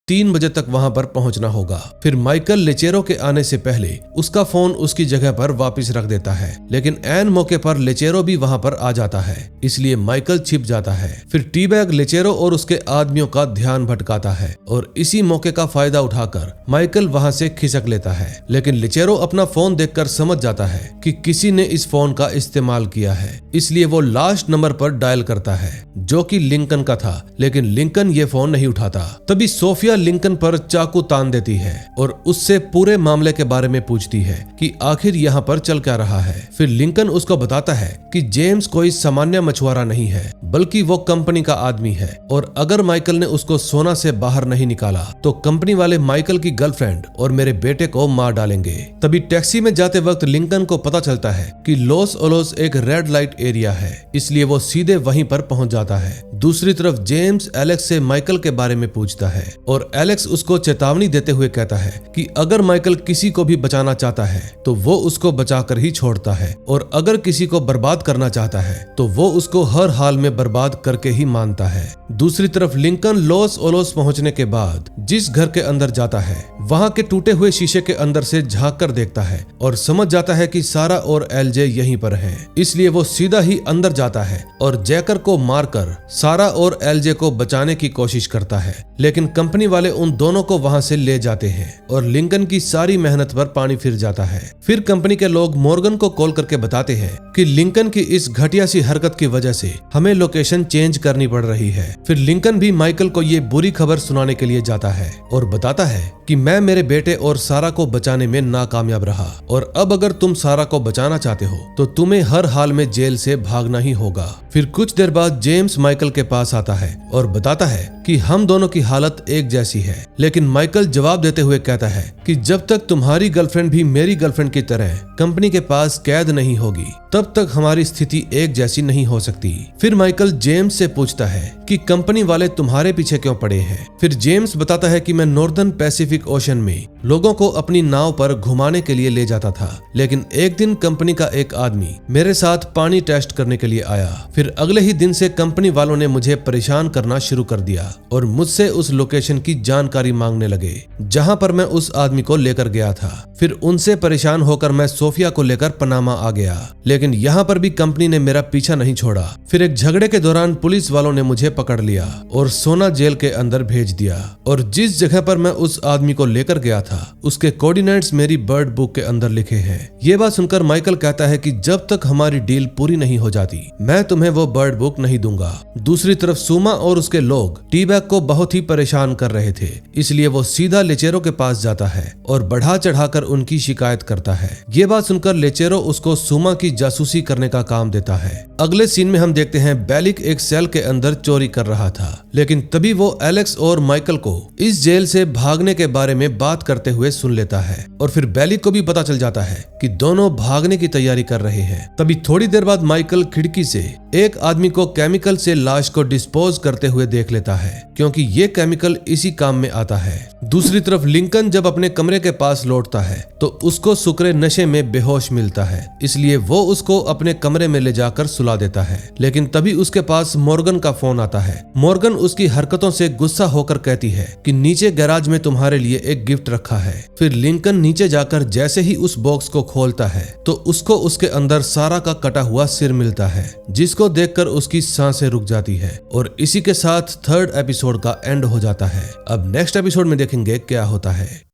3 बजे तक वहां पर पहुंचना होगा। फिर माइकल लिचेरो के आने से पहले उसका फोन उसकी जगह पर वापस रख देता है, लेकिन ऐन मौके पर लिचेरो भी वहां पर आ जाता है, इसलिए माइकल छिप जाता है। फिर टी बैग लिचेरो और उसके आदमियों का ध्यान भटकाता है और इसी मौके का फायदा उठाकर माइकल वहां से खिसक लेता है, लेकिन लिचेरो अपना फोन देखकर समझ जाता है कि किसी ने इस फोन का इस्तेमाल किया है, इसलिए वो लास्ट नंबर पर डायल करता है जो कि लिंकन का था, लेकिन लिंकन ये फोन नहीं उठाता। तभी सोफिया लिंकन पर चाकू तान देती है और उससे पूरे मामले के बारे में पूछती है कि आखिर यहाँ पर चल क्या रहा है। फिर लिंकन उसको बताता है कि जेम्स कोई सामान्य मछुआरा नहीं है, बल्कि वो कंपनी का आदमी है और अगर माइकल ने उसको सोना से बाहर नहीं निकाला तो कंपनी वाले माइकल की गर्लफ्रेंड और मेरे बेटे को मार डालेंगे। तभी टैक्सी में जाते वक्त लिंकन को पता चलता है कि लॉस ओलोस एक रेड लाइट एरिया है, इसलिए वो सीधे वहीं पर पहुंच जाता है। दूसरी तरफ जेम्स एलेक्स से माइकल के बारे में पूछता है और और एलेक्स उसको चेतावनी देते हुए कहता है कि अगर माइकल किसी को भी बचाना चाहता है तो वो उसको बचाकर ही छोड़ता है, और अगर किसी को बर्बाद करना चाहता है तो वो उसको हर हाल में बर्बाद करके ही मानता है। दूसरी तरफ लिंकन लॉस ओलोस पहुंचने के बाद जिस घर के अंदर जाता है वहां के टूटे हुए शीशे के अंदर से झांक कर देखता है और समझ जाता है कि सारा और एलजे यहीं पर हैं। इसलिए वो सीधा ही अंदर जाता है और जैकर को मारकर सारा और एलजे को बचाने की कोशिश करता है, लेकिन कंपनी वाले उन दोनों को वहां से ले जाते हैं और लिंकन की सारी मेहनत पर पानी फिर जाता है। फिर कंपनी के लोग मॉर्गन को कॉल करके बताते हैं कि लिंकन की इस घटिया सी हरकत की वजह से हमें लोकेशन चेंज करनी पड़ रही है। फिर लिंकन भी माइकल को ये बुरी खबर सुनाने के लिए जाता है और बताता है कि मैं मेरे बेटे और सारा को बचाने में नाकामयाब रहा, और अब अगर तुम सारा को बचाना चाहते हो तो तुम्हें हर हाल में जेल से भागना ही होगा। फिर कुछ देर बाद जेम्स माइकल के पास आता है और बताता है कि हम दोनों की हालत एक जैसी है, लेकिन माइकल जवाब देते हुए कहता है कि जब तक तुम्हारी गर्लफ्रेंड भी मेरी गर्लफ्रेंड की तरह कंपनी के पास कैद नहीं होगी तब तक हमारी स्थिति एक जैसी नहीं हो सकती। फिर माइकल जेम्स से पूछता है कि कंपनी वाले तुम्हारे पीछे क्यों पड़े हैं। फिर जेम्स बताता है कि मैं नॉर्दर्न पैसिफिक ओशन में लोगों को अपनी नाव पर घुमाने के लिए ले जाता था, लेकिन एक दिन कंपनी का एक आदमी मेरे साथ पानी टेस्ट करने के लिए आया। फिर अगले ही दिन से कंपनी वालों ने मुझे परेशान करना शुरू कर दिया और मुझसे उस लोकेशन की जानकारी मांगने लगे जहां पर मैं उस आदमी को लेकर गया था। फिर उनसे परेशान होकर मैं सोफिया को लेकर पनामा आ गया, लेकिन यहाँ पर भी कंपनी ने मेरा पीछा नहीं छोड़ा। फिर एक झगड़े के दौरान पुलिस वालों ने मुझे पकड़ लिया और सोना जेल के अंदर भेज दिया, और जिस जगह पर मैं उस आदमी को लेकर गया था उसके कोऑर्डिनेट्स मेरी बर्ड बुक के अंदर लिखे हैं। ये बात सुनकर माइकल कहता है कि जब तक हमारी डील पूरी नहीं हो जाती मैं तुम्हें वो बर्ड बुक नहीं दूंगा। दूसरी तरफ सुमा और उसके लोग टी-बैग को बहुत ही परेशान कर रहे थे, इसलिए वो सीधा लेचेरो के पास जाता है और बढ़ा चढ़ाकर उनकी शिकायत करता है। ये बात सुनकर लेचेरो उसको सुमा की जासूसी करने का काम देता है। अगले सीन में हम देखते हैं बेलिक एक सेल के अंदर चोरी कर रहा था, लेकिन तभी वो एलेक्स और माइकल को इस जेल से भागने के बारे में बात करते हुए सुन लेता है, और फिर बेलिक को भी पता चल जाता है कि दोनों भागने की तैयारी कर रहे हैं। तभी थोड़ी देर बाद माइकल खिड़की से एक आदमी को केमिकल से लाश को डिस्पोज करते हुए देख लेता है, क्योंकि ये केमिकल इसी काम में आता है। दूसरी तरफ लिंकन जब अपने कमरे के पास लौटता है तो उसको सुकरे नशे में बेहोश मिलता है, इसलिए वो उसको अपने कमरे में ले जाकर सुला देता है। लेकिन तभी उसके पास मॉर्गन का फोन आता है। मॉर्गन उसकी हरकतों से गुस्सा होकर कहती है कि नीचे गैराज में तुम्हारे लिए एक गिफ्ट रखा है। फिर लिंकन नीचे जाकर जैसे ही उस बॉक्स को खोलता है तो उसको उसके अंदर सारा का कटा हुआ सिर मिलता है, जिसको देखकर उसकी सांसें रुक जाती है, और इसी के साथ थर्ड एपिसोड का एंड हो जाता है। अब नेक्स्ट एपिसोड में देखेंगे क्या होता है।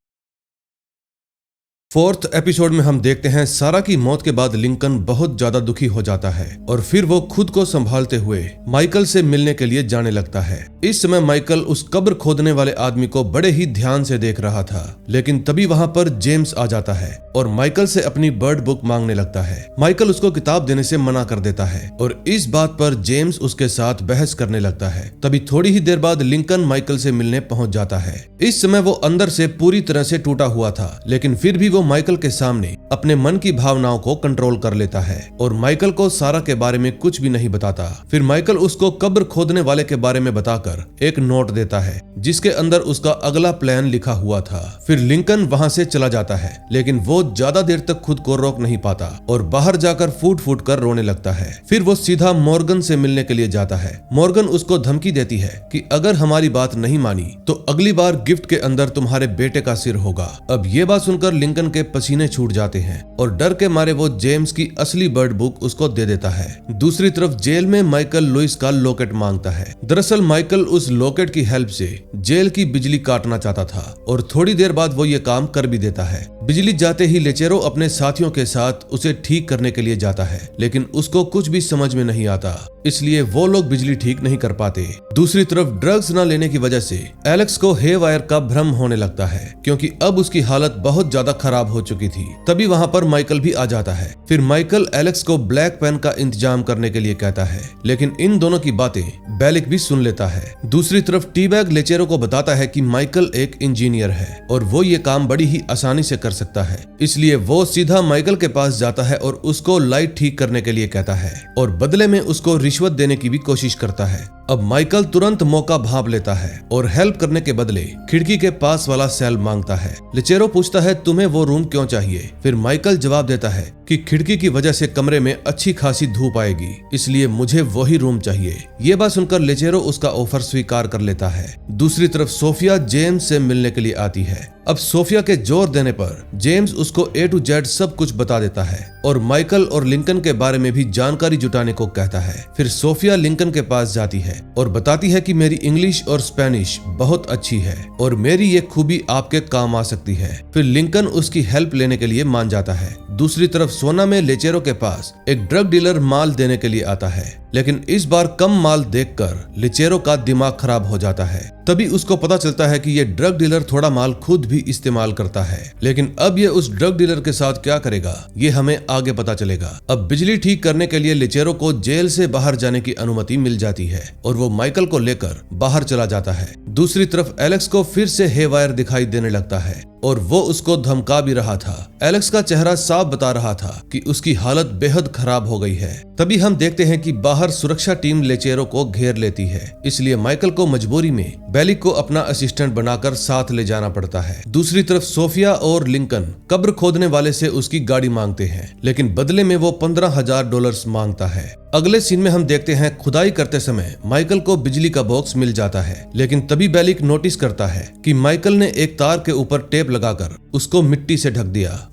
फोर्थ एपिसोड में हम देखते हैं सारा की मौत के बाद लिंकन बहुत ज्यादा दुखी हो जाता है और फिर वो खुद को संभालते हुए माइकल से मिलने के लिए जाने लगता है। इस समय माइकल उस कब्र खोदने वाले आदमी को बड़े ही ध्यान से देख रहा था, लेकिन तभी वहां पर जेम्स आ जाता है और माइकल से अपनी बर्ड बुक मांगने लगता है। माइकल उसको किताब देने से मना कर देता है और इस बात पर जेम्स उसके साथ बहस करने लगता है। तभी थोड़ी ही देर बाद लिंकन माइकल से मिलने पहुंच जाता है। इस समय वो अंदर से पूरी तरह से टूटा हुआ था, लेकिन फिर भी वो माइकल के सामने अपने मन की भावनाओं को कंट्रोल कर लेता है और माइकल को सारा के बारे में कुछ भी नहीं बताता। फिर माइकल उसको कब्र खोदने वाले के बारे में बताकर एक नोट देता है जिसके अंदर उसका अगला प्लान लिखा हुआ था। फिर लिंकन वहां से चला जाता है, लेकिन वो ज्यादा देर तक खुद को रोक नहीं पाता और बाहर जाकर फूट फूट कर रोने लगता है। फिर वो सीधा मॉर्गन से मिलने के लिए जाता है। मॉर्गन उसको धमकी देती है कि अगर हमारी बात नहीं मानी तो अगली बार गिफ्ट के अंदर तुम्हारे बेटे का सिर होगा। अब ये बात सुनकर लिंकन के पसीने छूट जाते हैं और डर के मारे वो जेम्स की असली बर्ड बुक उसको दे देता है। दूसरी तरफ जेल में माइकल लुइस का लॉकेट मांगता है। दरअसल माइकल उस लॉकेट की हेल्प से जेल की बिजली काटना चाहता था और थोड़ी देर बाद वो ये काम कर भी देता है। बिजली जाते ही लेचेरो अपने साथियों के साथ उसे ठीक करने के लिए जाता है, लेकिन उसको कुछ भी समझ में नहीं आता, इसलिए वो लोग बिजली ठीक नहीं कर पाते। दूसरी तरफ ड्रग्स न लेने की वजह से एलेक्स को हेवायर का भ्रम होने लगता है, क्योंकि अब उसकी हालत बहुत ज्यादा खराब हो चुकी थी। तभी वहां पर माइकल भी आ जाता है। फिर माइकल एलेक्स को ब्लैक पेन का इंतजाम करने के लिए कहता है, लेकिन इन दोनों की बातें बेलिक भी सुन लेता है। दूसरी तरफ टी-बैग लेचेरो को बताता है कि माइकल एक इंजीनियर है और वो ये काम बड़ी ही आसानी से कर सकता है, इसलिए वो सीधा माइकल के पास जाता है और उसको लाइट ठीक करने के लिए कहता है और बदले में उसको रिश्वत देने की भी कोशिश करता है। अब माइकल तुरंत मौका भांप लेता है और हेल्प करने के बदले खिड़की के पास वाला सेल मांगता है। लेचेरो पूछता है तुम्हें वो रूम क्यों चाहिए? फिर माइकल जवाब देता है कि खिड़की की वजह से कमरे में अच्छी खासी धूप आएगी, इसलिए मुझे वही रूम चाहिए। ये बात सुनकर लेचेरो उसका ऑफर स्वीकार कर लेता है। दूसरी तरफ सोफिया जेम्स से मिलने के लिए आती है। अब सोफिया के जोर देने पर जेम्स उसको A to Z सब कुछ बता देता है और माइकल और लिंकन के बारे में भी जानकारी जुटाने को कहता है। फिर सोफिया लिंकन के पास जाती है और बताती है कि मेरी इंग्लिश और स्पेनिश बहुत अच्छी है और मेरी ये खूबी आपके काम आ सकती है। फिर लिंकन उसकी हेल्प लेने के लिए मान जाता है। दूसरी तरफ सोना में लेचेरो के पास एक ड्रग डीलर माल देने के लिए आता है, लेकिन इस बार कम माल देखकर लेचेरो का दिमाग खराब हो जाता है। तभी उसको पता चलता है कि ये ड्रग डीलर थोड़ा माल खुद भी इस्तेमाल करता है, लेकिन अब ये उस ड्रग डीलर के साथ क्या करेगा ये हमें आगे पता चलेगा। अब बिजली ठीक करने के लिए लेचेरो को जेल से बाहर जाने की अनुमति मिल जाती है और वो माइकल को लेकर बाहर चला जाता है। दूसरी तरफ एलेक्स को फिर से हेवायर दिखाई देने लगता है और वो उसको धमका भी रहा था। एलेक्स का चेहरा साफ बता रहा था कि उसकी हालत बेहद खराब हो गई है। तभी हम देखते हैं कि बाहर सुरक्षा टीम लेचेरो को घेर लेती है, इसलिए माइकल को मजबूरी में बेलिक को अपना असिस्टेंट बनाकर साथ ले जाना पड़ता है। दूसरी तरफ सोफिया और लिंकन कब्र खोदने वाले से उसकी गाड़ी मांगते हैं, लेकिन बदले में वो $15,000 मांगता है। अगले सीन में हम देखते हैं खुदाई करते समय माइकल को बिजली का बॉक्स मिल जाता है, लेकिन तभी बेलिक नोटिस करता है कि माइकल ने एक तार के ऊपर टेप लगाकर उसको मिट्टी से ढक दिया।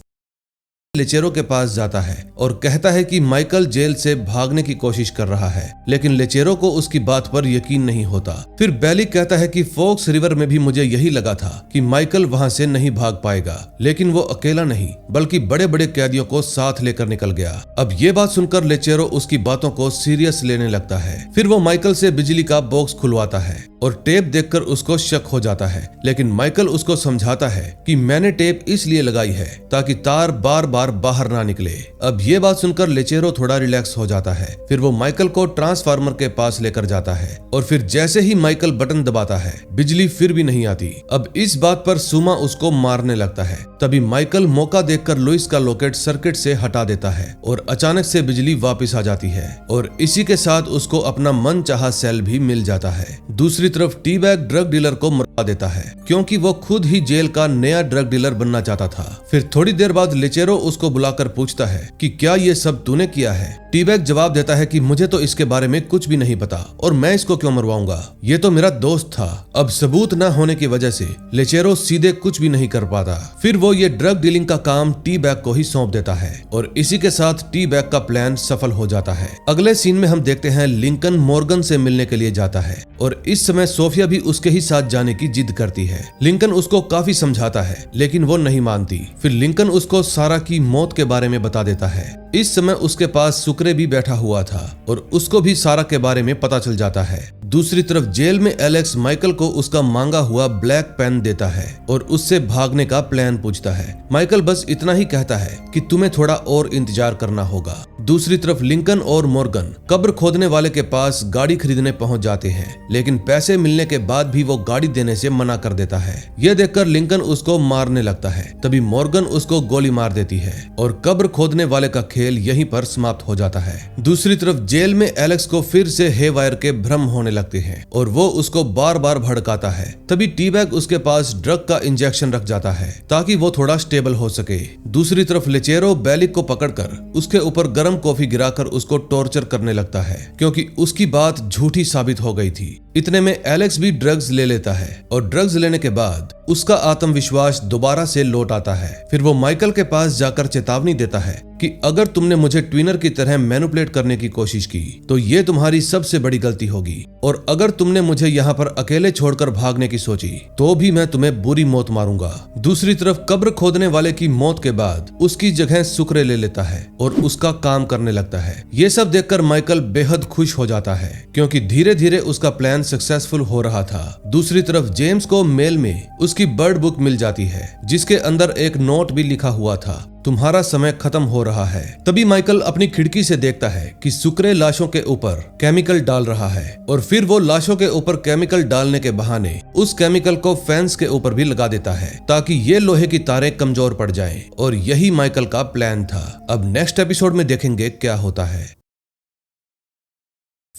लेचेरो के पास जाता है और कहता है कि माइकल जेल से भागने की कोशिश कर रहा है, लेकिन लेचेरो को उसकी बात पर यकीन नहीं होता। फिर बेलिक कहता है कि फोक्स रिवर में भी मुझे यही लगा था कि माइकल वहां से नहीं भाग पाएगा, लेकिन वो अकेला नहीं बल्कि बड़े बड़े कैदियों को साथ लेकर निकल गया। अब ये बात सुनकर लेचेरो उसकी बातों को सीरियस लेने लगता है। फिर वो माइकल से बिजली का बॉक्स खुलवाता है और टेप देखकर उसको शक हो जाता है, लेकिन माइकल उसको समझाता है कि मैंने टेप इसलिए लगाई है ताकि तार बार बार बाहर ना निकले। अब ये बात सुनकर लेचेरो थोड़ा रिलैक्स हो जाता है। फिर वो माइकल को ट्रांसफार्मर के पास लेकर जाता है और फिर जैसे ही माइकल बटन दबाता है बिजली फिर भी नहीं आती। अब इस बात पर सुमा उसको मारने लगता है। तभी माइकल मौका देखकर लुइस का लॉकेट सर्किट से हटा देता है और अचानक से बिजली वापस आ जाती है और इसी के साथ उसको अपना मनचाहा सेल भी मिल जाता है। दूसरी तरफ टी-बैग ड्रग डीलर को मरवा देता है क्योंकि वो खुद ही जेल का नया ड्रग डीलर बनना चाहता था। फिर थोड़ी देर बाद लेचेरो उसको बुलाकर पूछता है कि क्या ये सब तूने किया है? टी-बैग जवाब देता है कि मुझे तो इसके बारे में कुछ भी नहीं पता और मैं इसको क्यों मरवाऊंगा, ये तो मेरा दोस्त था। अब सबूत न होने की वजह से लेचेरो सीधे कुछ भी नहीं कर पाता। फिर वो ये ड्रग डीलिंग का काम टी-बैग को ही सौंप देता है और इसी के साथ टी-बैग का प्लान सफल हो जाता है। अगले सीन में हम देखते हैं लिंकन मॉर्गन से मिलने के लिए जाता है और इस समय सोफिया भी उसके ही साथ जाने की जिद करती है। लिंकन उसको काफी समझाता है लेकिन वो नहीं मानती। फिर लिंकन उसको सारा की मौत के बारे में बता देता है। इस समय उसके पास सुक्रे भी बैठा हुआ था और उसको भी सारा के बारे में पता चल जाता है। दूसरी तरफ जेल में एलेक्स माइकल को उसका मांगा हुआ ब्लैक पेन देता है और उससे भागने का प्लान पूछता है। माइकल बस इतना ही कहता है कि तुम्हें थोड़ा और इंतजार करना होगा। दूसरी तरफ लिंकन और मॉर्गन कब्र खोदने वाले के पास गाड़ी खरीदने पहुंच जाते हैं, लेकिन पैसे मिलने के बाद भी वो गाड़ी देने से मना कर देता है। यह देखकर लिंकन उसको मारने लगता है। तभी मॉर्गन उसको गोली मार देती है और कब्र खोदने वाले का खेल यहीं पर समाप्त हो जाता है। दूसरी तरफ जेल में एलेक्स को फिर से हेवायर के भ्रम होने लगते हैं और वो उसको बार बार भड़काता है। तभी टी-बैग उसके पास ड्रग का इंजेक्शन रख जाता है ताकि वो थोड़ा स्टेबल हो सके। दूसरी तरफ लेचेरो बेलिक को पकड़कर उसके ऊपर गर्म कॉफी गिराकर उसको टॉर्चर करने लगता है क्योंकि उसकी बात झूठी साबित हो गई थी। इतने में एलेक्स भी ड्रग्स ले लेता है और ड्रग्स लेने के बाद उसका आत्मविश्वास दोबारा से लौट आता है। फिर वो माइकल के पास जाकर चेतावनी देता है कि अगर तुमने मुझे ट्विनर की तरह मैनिपुलेट करने की कोशिश की तो ये तुम्हारी सबसे बड़ी गलती होगी और अगर तुमने मुझे यहाँ पर अकेले छोड़कर भागने की सोची तो भी मैं तुम्हें बुरी मौत मारूंगा। दूसरी तरफ कब्र खोदने वाले की मौत के बाद उसकी जगह सुक्रे ले लेता है और उसका काम करने लगता है। ये सब देखकर माइकल बेहद खुश हो जाता है क्योंकि धीरे धीरे उसका प्लान सक्सेसफुल हो रहा था। दूसरी तरफ जेम्स को मेल में उसकी बर्ड बुक मिल जाती है जिसके अंदर एक नोट भी लिखा हुआ था, तुम्हारा समय खत्म हो रहा है। तभी माइकल अपनी खिड़की से देखता है कि सुक्रे लाशों के ऊपर केमिकल डाल रहा है और फिर वो लाशों के ऊपर केमिकल डालने के बहाने उस केमिकल को फेंस के ऊपर भी लगा देता है ताकि ये लोहे की तारें कमजोर पड़ जाएं और यही माइकल का प्लान था। अब नेक्स्ट एपिसोड में देखेंगे क्या होता है।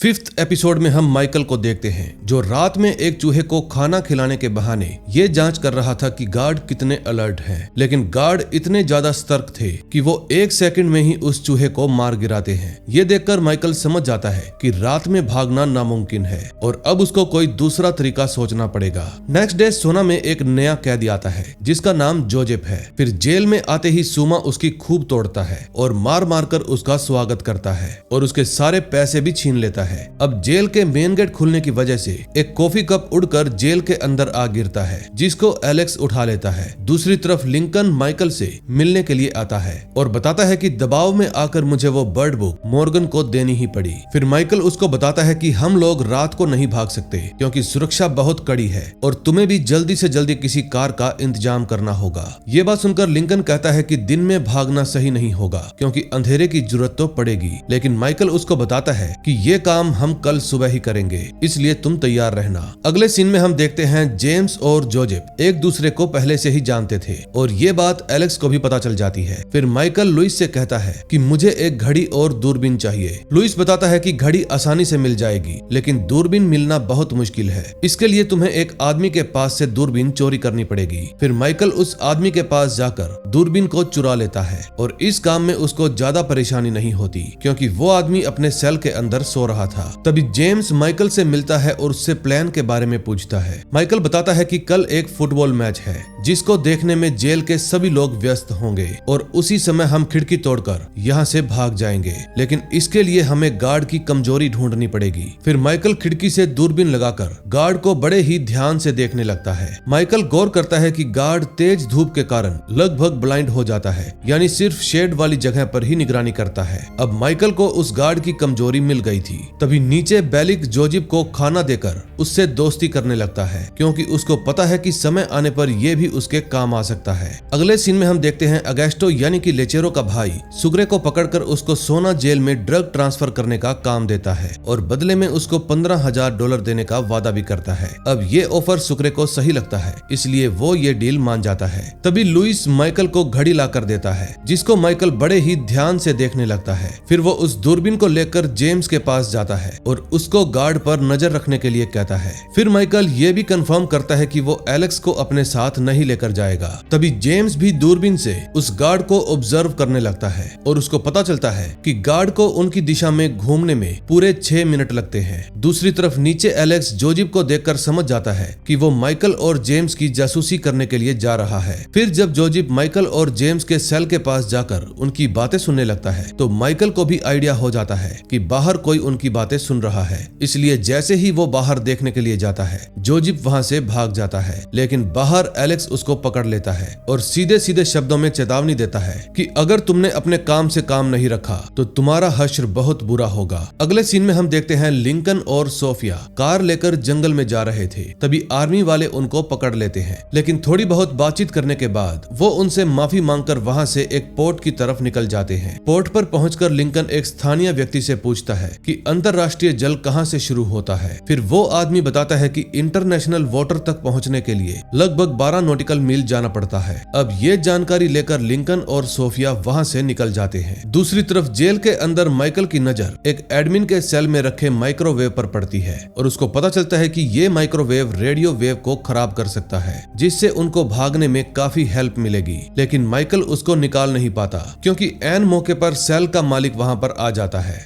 5th एपिसोड में हम माइकल को देखते हैं जो रात में एक चूहे को खाना खिलाने के बहाने ये जांच कर रहा था कि गार्ड कितने अलर्ट हैं। लेकिन गार्ड इतने ज्यादा सतर्क थे कि वो 1 सेकंड में ही उस चूहे को मार गिराते हैं। ये देखकर माइकल समझ जाता है कि रात में भागना नामुमकिन है और अब उसको कोई दूसरा तरीका सोचना पड़ेगा। नेक्स्ट डे सोना में एक नया कैदी आता है जिसका नाम जोजेफ है। फिर जेल में आते ही सुमा उसकी खूब तोड़ता है और मार मार कर उसका स्वागत करता है और उसके सारे पैसे भी छीन लेता है। अब जेल के मेन गेट खुलने की वजह से एक कॉफी कप उड़कर जेल के अंदर आ गिरता है जिसको एलेक्स उठा लेता है। दूसरी तरफ लिंकन माइकल से मिलने के लिए आता है और बताता है कि दबाव में आकर मुझे वो बर्ड बुक मॉर्गन को देनी ही पड़ी। फिर माइकल उसको बताता है कि हम लोग रात को नहीं भाग सकते क्योंकि सुरक्षा बहुत कड़ी है और तुम्हें भी जल्दी से जल्दी किसी कार का इंतजाम करना होगा। ये बात सुनकर लिंकन कहता है कि दिन में भागना सही नहीं होगा क्योंकि अंधेरे की जरूरत तो पड़ेगी, लेकिन माइकल उसको बताता है कि ये काम हम कल सुबह ही करेंगे, इसलिए तुम तैयार रहना। अगले सीन में हम देखते हैं जेम्स और जोजेफ एक दूसरे को पहले से ही जानते थे और ये बात एलेक्स को भी पता चल जाती है। फिर माइकल लुइस से कहता है कि मुझे एक घड़ी और दूरबीन चाहिए। लुइस बताता है कि घड़ी आसानी से मिल जाएगी लेकिन दूरबीन मिलना बहुत मुश्किल है, इसके लिए तुम्हें एक आदमी के पास से दूरबीन चोरी करनी पड़ेगी। फिर माइकल उस आदमी के पास जाकर दूरबीन को चुरा लेता है और इस काम में उसको ज्यादा परेशानी नहीं होती क्योंकि वो आदमी अपने सेल के अंदर सो रहा था। तभी जेम्स माइकल से मिलता है और उससे प्लान के बारे में पूछता है। माइकल बताता है कि कल एक फुटबॉल मैच है जिसको देखने में जेल के सभी लोग व्यस्त होंगे और उसी समय हम खिड़की तोड़कर यहाँ से भाग जाएंगे, लेकिन इसके लिए हमें गार्ड की कमजोरी ढूंढनी पड़ेगी। फिर माइकल खिड़की से दूरबीन लगाकर गार्ड को बड़े ही ध्यान से देखने लगता है। माइकल गौर करता है कि गार्ड तेज धूप के कारण लगभग ब्लाइंड हो जाता है, यानी सिर्फ शेड वाली जगह पर ही निगरानी करता है। अब माइकल को उस गार्ड की कमजोरी मिल गई थी। तभी नीचे बेलिक जोजिब को खाना देकर उससे दोस्ती करने लगता है क्योंकि उसको पता है कि समय आने पर यह भी उसके काम आ सकता है। अगले सीन में हम देखते हैं अगेस्टो यानी कि लेचेरो का भाई सुग्रे को पकड़कर उसको सोना जेल में ड्रग ट्रांसफर करने का काम देता है और बदले में उसको $15,000 देने का वादा भी करता है। अब ये ऑफर सुग्रे को सही लगता है इसलिए वो ये डील मान जाता है। तभी लुइस माइकल को घड़ी ला कर देता है जिसको माइकल बड़े ही ध्यान से देखने लगता है। फिर वो उस दूरबीन को लेकर जेम्स के पास जाता है और उसको गार्ड पर नजर रखने के लिए कहता है। फिर माइकल ये भी कंफर्म करता है कि वो एलेक्स को अपने साथ नहीं लेकर जाएगा। तभी जेम्स भी दूरबीन से उस गार्ड को ऑब्जर्व करने लगता है और उसको पता चलता है कि गार्ड को उनकी दिशा में घूमने में पूरे 6 मिनट लगते हैं। दूसरी तरफ नीचे एलेक्स जोजिब को देखकर समझ जाता है कि वो माइकल और जेम्स की जासूसी करने के लिए जा रहा है। फिर जब जोजिब माइकल और जेम्स के सेल के पास जाकर उनकी बातें सुनने लगता है तो माइकल को भी आइडिया हो जाता है कि बाहर कोई उनकी बातें सुन रहा है, इसलिए जैसे ही वो बाहर देखने के लिए जाता है जोजिब वहां से भाग जाता है। लेकिन बाहर एलेक्स उसको पकड़ लेता है और सीधे सीधे शब्दों में चेतावनी देता है कि अगर तुमने अपने काम से काम नहीं रखा तो तुम्हारा हश्र बहुत बुरा होगा। अगले सीन में हम देखते हैं लिंकन और सोफिया कार लेकर जंगल में जा रहे थे। तभी आर्मी वाले उनको पकड़ लेते हैं, लेकिन थोड़ी बहुत बातचीत करने के बाद वो उनसे माफी मांगकर वहां से एक पोर्ट की तरफ निकल जाते हैं। पोर्ट पर पहुंचकर लिंकन एक स्थानीय व्यक्ति से पूछता है कि अंतरराष्ट्रीय जल कहां से शुरू होता है। फिर वो आदमी बताता है कि इंटरनेशनल वाटर तक पहुंचने के लिए लगभग 12 नॉटिकल मील जाना पड़ता है। अब ये जानकारी लेकर लिंकन और सोफिया वहां से निकल जाते हैं। दूसरी तरफ जेल के अंदर माइकल की नजर एक एडमिन के सेल में रखे माइक्रोवेव पर पड़ती है और उसको पता चलता है कि ये माइक्रोवेव रेडियो वेव को खराब कर सकता है जिससे उनको भागने में काफी हेल्प मिलेगी। लेकिन माइकल उसको निकाल नहीं पाता क्योंकि ऐन मौके पर सेल का मालिक वहां पर आ जाता है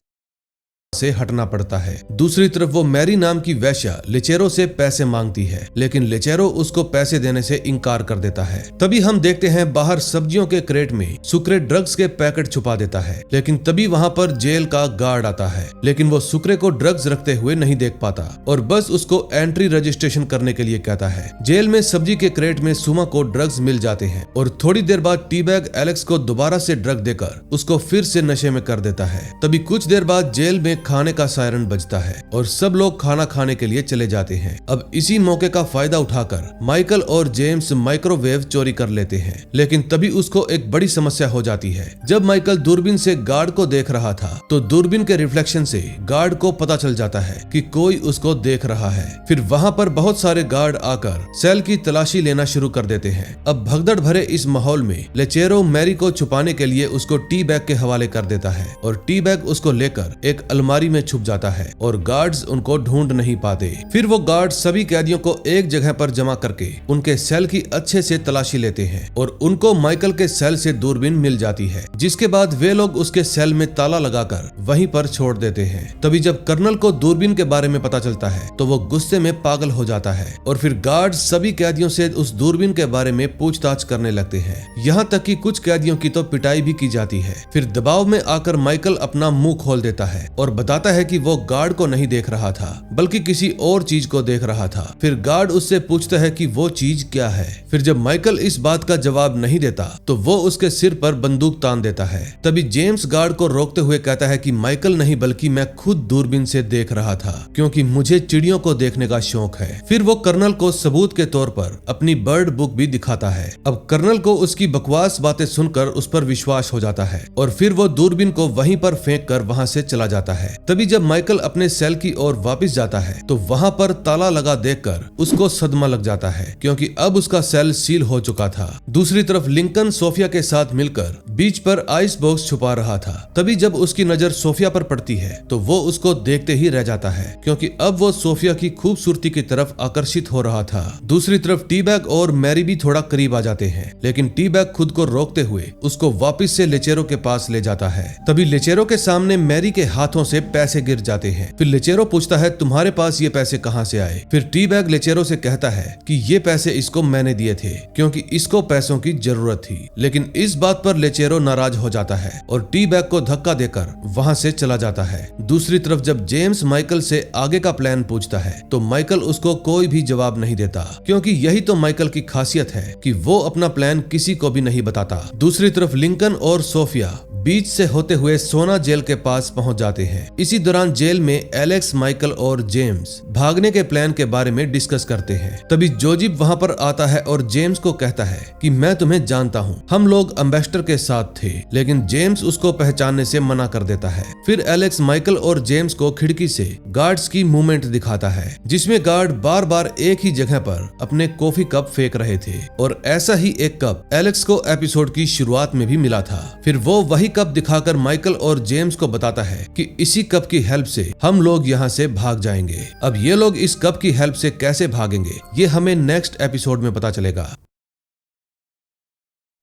से हटना पड़ता है। दूसरी तरफ वो मैरी नाम की वैश्या लेचेरो से पैसे मांगती है, लेकिन लेचेरो उसको पैसे देने से इनकार कर देता है। तभी हम देखते हैं बाहर सब्जियों के क्रेट में सुक्रे ड्रग्स के पैकेट छुपा देता है, लेकिन तभी वहां पर जेल का गार्ड आता है, लेकिन वो सुक्रे को ड्रग्स रखते हुए नहीं देख पाता और बस उसको एंट्री रजिस्ट्रेशन करने के लिए कहता है। जेल में सब्जी के क्रेट में सुमा को ड्रग्स मिल जाते हैं और थोड़ी देर बाद टी बैग एलेक्स को दोबारा से ड्रग देकर उसको फिर से नशे में कर देता है। तभी कुछ देर बाद जेल में खाने का सायरन बजता है और सब लोग खाना खाने के लिए चले जाते हैं। अब इसी मौके का फायदा उठाकर माइकल और जेम्स माइक्रोवेव चोरी कर लेते हैं, लेकिन तभी उसको एक बड़ी समस्या हो जाती है। जब माइकल दूरबीन से गार्ड को देख रहा था तो दूरबीन के रिफ्लेक्शन से गार्ड को पता चल जाता है कि कोई उसको देख रहा है। फिर वहां पर बहुत सारे गार्ड आकर सेल की तलाशी लेना शुरू कर देते हैं। अब भगदड़ भरे इस माहौल में लेचेरो मैरी को छुपाने के लिए उसको टी बैग के हवाले कर देता है और टी बैग उसको लेकर एक अलमारी अलमारी में छुप जाता है और गार्ड्स उनको ढूंढ नहीं पाते। फिर वो गार्ड्स सभी कैदियों को एक जगह पर जमा करके उनके सेल की अच्छे से तलाशी लेते हैं और उनको माइकल के सेल से दूरबीन मिल जाती है, जिसके बाद वे लोग उसके सेल में ताला लगाकर वहीं पर छोड़ देते हैं। तभी जब कर्नल को दूरबीन के बारे में पता चलता है तो वो गुस्से में पागल हो जाता है और फिर गार्ड्स सभी कैदियों से उस दूरबीन के बारे में पूछताछ करने लगते हैं। यहाँ तक कि कुछ कैदियों की तो पिटाई भी की जाती है। फिर दबाव में आकर माइकल अपना मुंह खोल देता है और बताता है कि वो गार्ड को नहीं देख रहा था बल्कि किसी और चीज को देख रहा था। फिर गार्ड उससे पूछता है कि वो चीज क्या है। फिर जब माइकल इस बात का जवाब नहीं देता तो वो उसके सिर पर बंदूक तान देता है। तभी जेम्स गार्ड को रोकते हुए कहता है कि माइकल नहीं बल्कि मैं खुद दूरबीन से देख रहा था क्योंकि मुझे चिड़ियों को देखने का शौक है। फिर वो कर्नल को सबूत के तौर पर अपनी बर्ड बुक भी दिखाता है। अब कर्नल को उसकी बकवास बातें सुनकर उस पर विश्वास हो जाता है और फिर वो दूरबीन को वहीं पर फेंक कर वहां से चला जाता है। तभी जब माइकल अपने सेल की ओर वापस जाता है तो वहां पर ताला लगा देखकर उसको सदमा लग जाता है क्योंकि अब उसका सेल सील हो चुका था। दूसरी तरफ लिंकन सोफिया के साथ मिलकर बीच पर आइस बॉक्स छुपा रहा था। तभी जब उसकी नजर सोफिया पर पड़ती है तो वो उसको देखते ही रह जाता है क्योंकि अब वो सोफिया की खूबसूरती की तरफ आकर्षित हो रहा था। दूसरी तरफ टी-बैग और मैरी भी थोड़ा करीब आ जाते हैं, लेकिन टी-बैग खुद को रोकते हुए उसको वापस से लेचेरो के पास ले जाता है। तभी लेचेरो के सामने मैरी के हाथों से पैसे गिर जाते हैं। फिर लेचेरो पूछता है तुम्हारे पास ये पैसे कहां से आए। फिर टी-बैग लेचेरो से कहता है कि ये पैसे इसको मैंने दिए थे क्योंकि इसको पैसों की जरूरत थी। लेकिन इस बात पर लेचेरो नाराज हो जाता है और टी-बैग को धक्का देकर वहां से चला जाता है। दूसरी तरफ जब जेम्स माइकल से आगे का प्लान पूछता है तो माइकल उसको कोई भी जवाब नहीं देता क्योंकि यही तो माइकल की खासियत है कि वो अपना प्लान किसी को भी नहीं बताता। दूसरी तरफ लिंकन और सोफिया बीच से होते हुए सोना जेल के पास पहुंच जाते हैं। इसी दौरान जेल में एलेक्स, माइकल और जेम्स भागने के प्लान के बारे में डिस्कस करते हैं। तभी जोजिब वहां पर आता है और जेम्स को कहता है कि मैं तुम्हें जानता हूं, हम लोग एम्बेसडर के साथ थे। लेकिन जेम्स उसको पहचानने से मना कर देता है। फिर एलेक्स माइकल और जेम्स को खिड़की से गार्ड्स की मूवमेंट दिखाता है जिसमें गार्ड बार बार एक ही जगह पर अपने कॉफी कप फेंक रहे थे और ऐसा ही एक कप एलेक्स को एपिसोड की शुरुआत में भी मिला था। फिर वो वही कप दिखाकर माइकल और जेम्स को बताता है कि इसी कप की हेल्प से हम लोग यहाँ से भाग जाएंगे। अब ये लोग इस कप की हेल्प से कैसे भागेंगे ये हमें नेक्स्ट एपिसोड में पता चलेगा।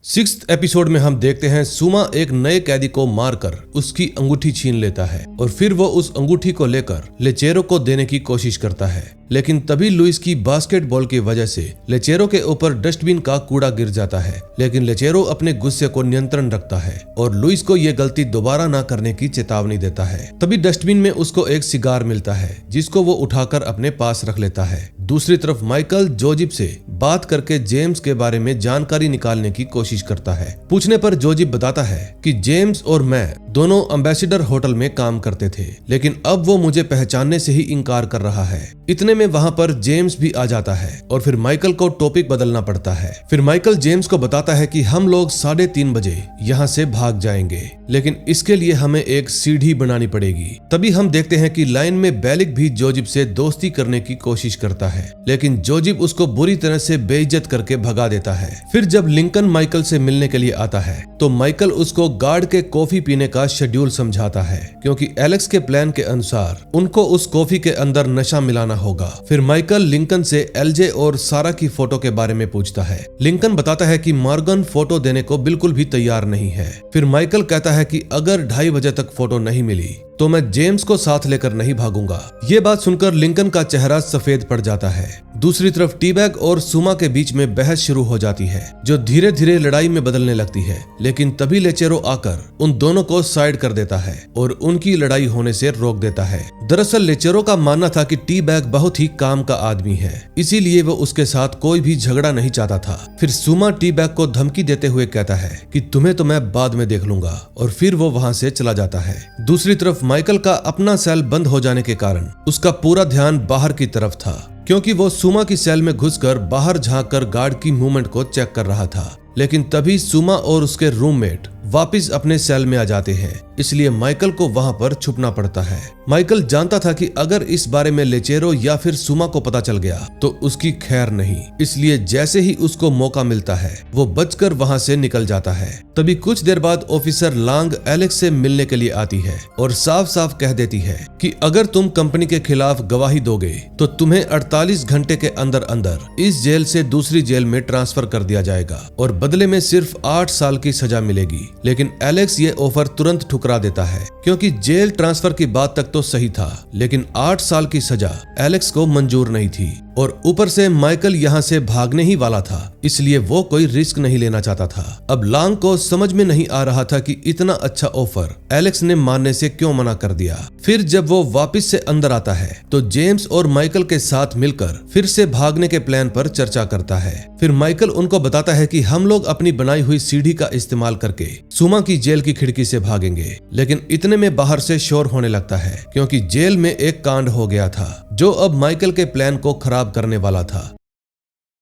6th एपिसोड में हम देखते हैं सुमा एक नए कैदी को मारकर उसकी अंगूठी छीन लेता है और फिर वो उस अंगूठी को लेकर लेचेरो को देने की कोशिश करता है। लेकिन तभी लुइस की बास्केटबॉल की वजह से लेचेरो के ऊपर डस्टबिन का कूड़ा गिर जाता है। लेकिन लेचेरो अपने गुस्से को नियंत्रण रखता है और लुइस को ये गलती दोबारा ना करने की चेतावनी देता है। तभी डस्टबिन में उसको एक सिगार मिलता है जिसको वो उठाकर अपने पास रख लेता है। दूसरी तरफ माइकल जोजिब से बात करके जेम्स के बारे में जानकारी निकालने की कोशिश करता है। पूछने पर जोजिब बताता है कि जेम्स और मैं दोनों एम्बेसडर होटल में काम करते थे, लेकिन अब वो मुझे पहचानने से ही इनकार कर रहा है। इतने में वहां पर जेम्स भी आ जाता है और फिर माइकल को टॉपिक बदलना पड़ता है। फिर माइकल जेम्स को बताता है कि हम लोग 3:30 बजे यहाँ से भाग जाएंगे, लेकिन इसके लिए हमें एक सीढ़ी बनानी पड़ेगी। तभी हम देखते हैं कि लाइन में बेलिक भी जोजिब से दोस्ती करने की कोशिश करता है, लेकिन जोजिब उसको बुरी तरह से बेइज्जत करके भगा देता है। फिर जब लिंकन माइकल से मिलने के लिए आता है तो माइकल उसको गार्ड के कॉफी पीने का शेड्यूल समझाता है क्योंकि एलेक्स के प्लान के अनुसार उनको उस कॉफी के अंदर नशा मिलाना होगा। फिर माइकल लिंकन से एलजे और सारा की फोटो के बारे में पूछता है। लिंकन बताता है कि मॉर्गन फोटो देने को बिल्कुल भी तैयार नहीं है। फिर माइकल कहता है कि अगर 2:30 बजे तक फोटो नहीं मिली तो मैं जेम्स को साथ लेकर नहीं भागूंगा। ये बात सुनकर लिंकन का चेहरा सफेद पड़ जाता है। दूसरी तरफ टी-बैग और सुमा के बीच में बहस शुरू हो जाती है जो धीरे धीरे लड़ाई में बदलने लगती है, लेकिन तभी लेचेरो आकर उन दोनों को साइड कर देता है और उनकी लड़ाई होने से रोक देता है। दरअसल लेचेरो का मानना था कि टी-बैग बहुत ही काम का आदमी है, इसीलिए वो उसके साथ कोई भी झगड़ा नहीं चाहता था। फिर सुमा टी-बैग को धमकी देते हुए कहता है कि तुम्हें तो मैं बाद में देख लूंगा, और फिर वो वहां से चला जाता है। दूसरी तरफ माइकल का अपना सेल बंद हो जाने के कारण उसका पूरा ध्यान बाहर की तरफ था क्योंकि वो सुमा की सेल में घुसकर बाहर झांककर गार्ड की मूवमेंट को चेक कर रहा था। लेकिन तभी सुमा और उसके रूममेट वापस अपने सेल में आ जाते हैं, इसलिए माइकल को वहां पर छुपना पड़ता है। माइकल जानता था कि अगर इस बारे में लेचेरो या फिर सुमा को पता चल गया तो उसकी खैर नहीं, इसलिए जैसे ही उसको मौका मिलता है वो बचकर वहां से निकल जाता है। तभी कुछ देर बाद ऑफिसर लांग एलेक्स से मिलने के लिए आती है और साफ साफ कह देती है कि अगर तुम कंपनी के खिलाफ गवाही दोगे तो तुम्हें 48 घंटे के अंदर अंदर इस जेल से दूसरी जेल में ट्रांसफर कर दिया जाएगा और बदले में सिर्फ 8 साल की सजा मिलेगी। लेकिन एलेक्स ये ऑफर तुरंत ठुकरा देता है, क्योंकि जेल ट्रांसफर की बात तक तो सही था, लेकिन 8 साल की सजा एलेक्स को मंजूर नहीं थी और ऊपर से माइकल यहाँ से भागने ही वाला था, इसलिए वो कोई रिस्क नहीं लेना चाहता था। अब लांग को समझ में नहीं आ रहा था कि इतना अच्छा ऑफर एलेक्स ने मानने से क्यों मना कर दिया। फिर जब वो वापस से अंदर आता है तो जेम्स और माइकल के साथ मिलकर फिर से भागने के प्लान पर चर्चा करता है। फिर माइकल उनको बताता है कि हम लोग अपनी बनाई हुई सीढ़ी का इस्तेमाल करके सुमा की जेल की खिड़की से भागेंगे, लेकिन इतने में बाहर से शोर होने लगता है, क्योंकि जेल में एक कांड हो गया था जो अब माइकल के प्लान को खराब करने वाला था।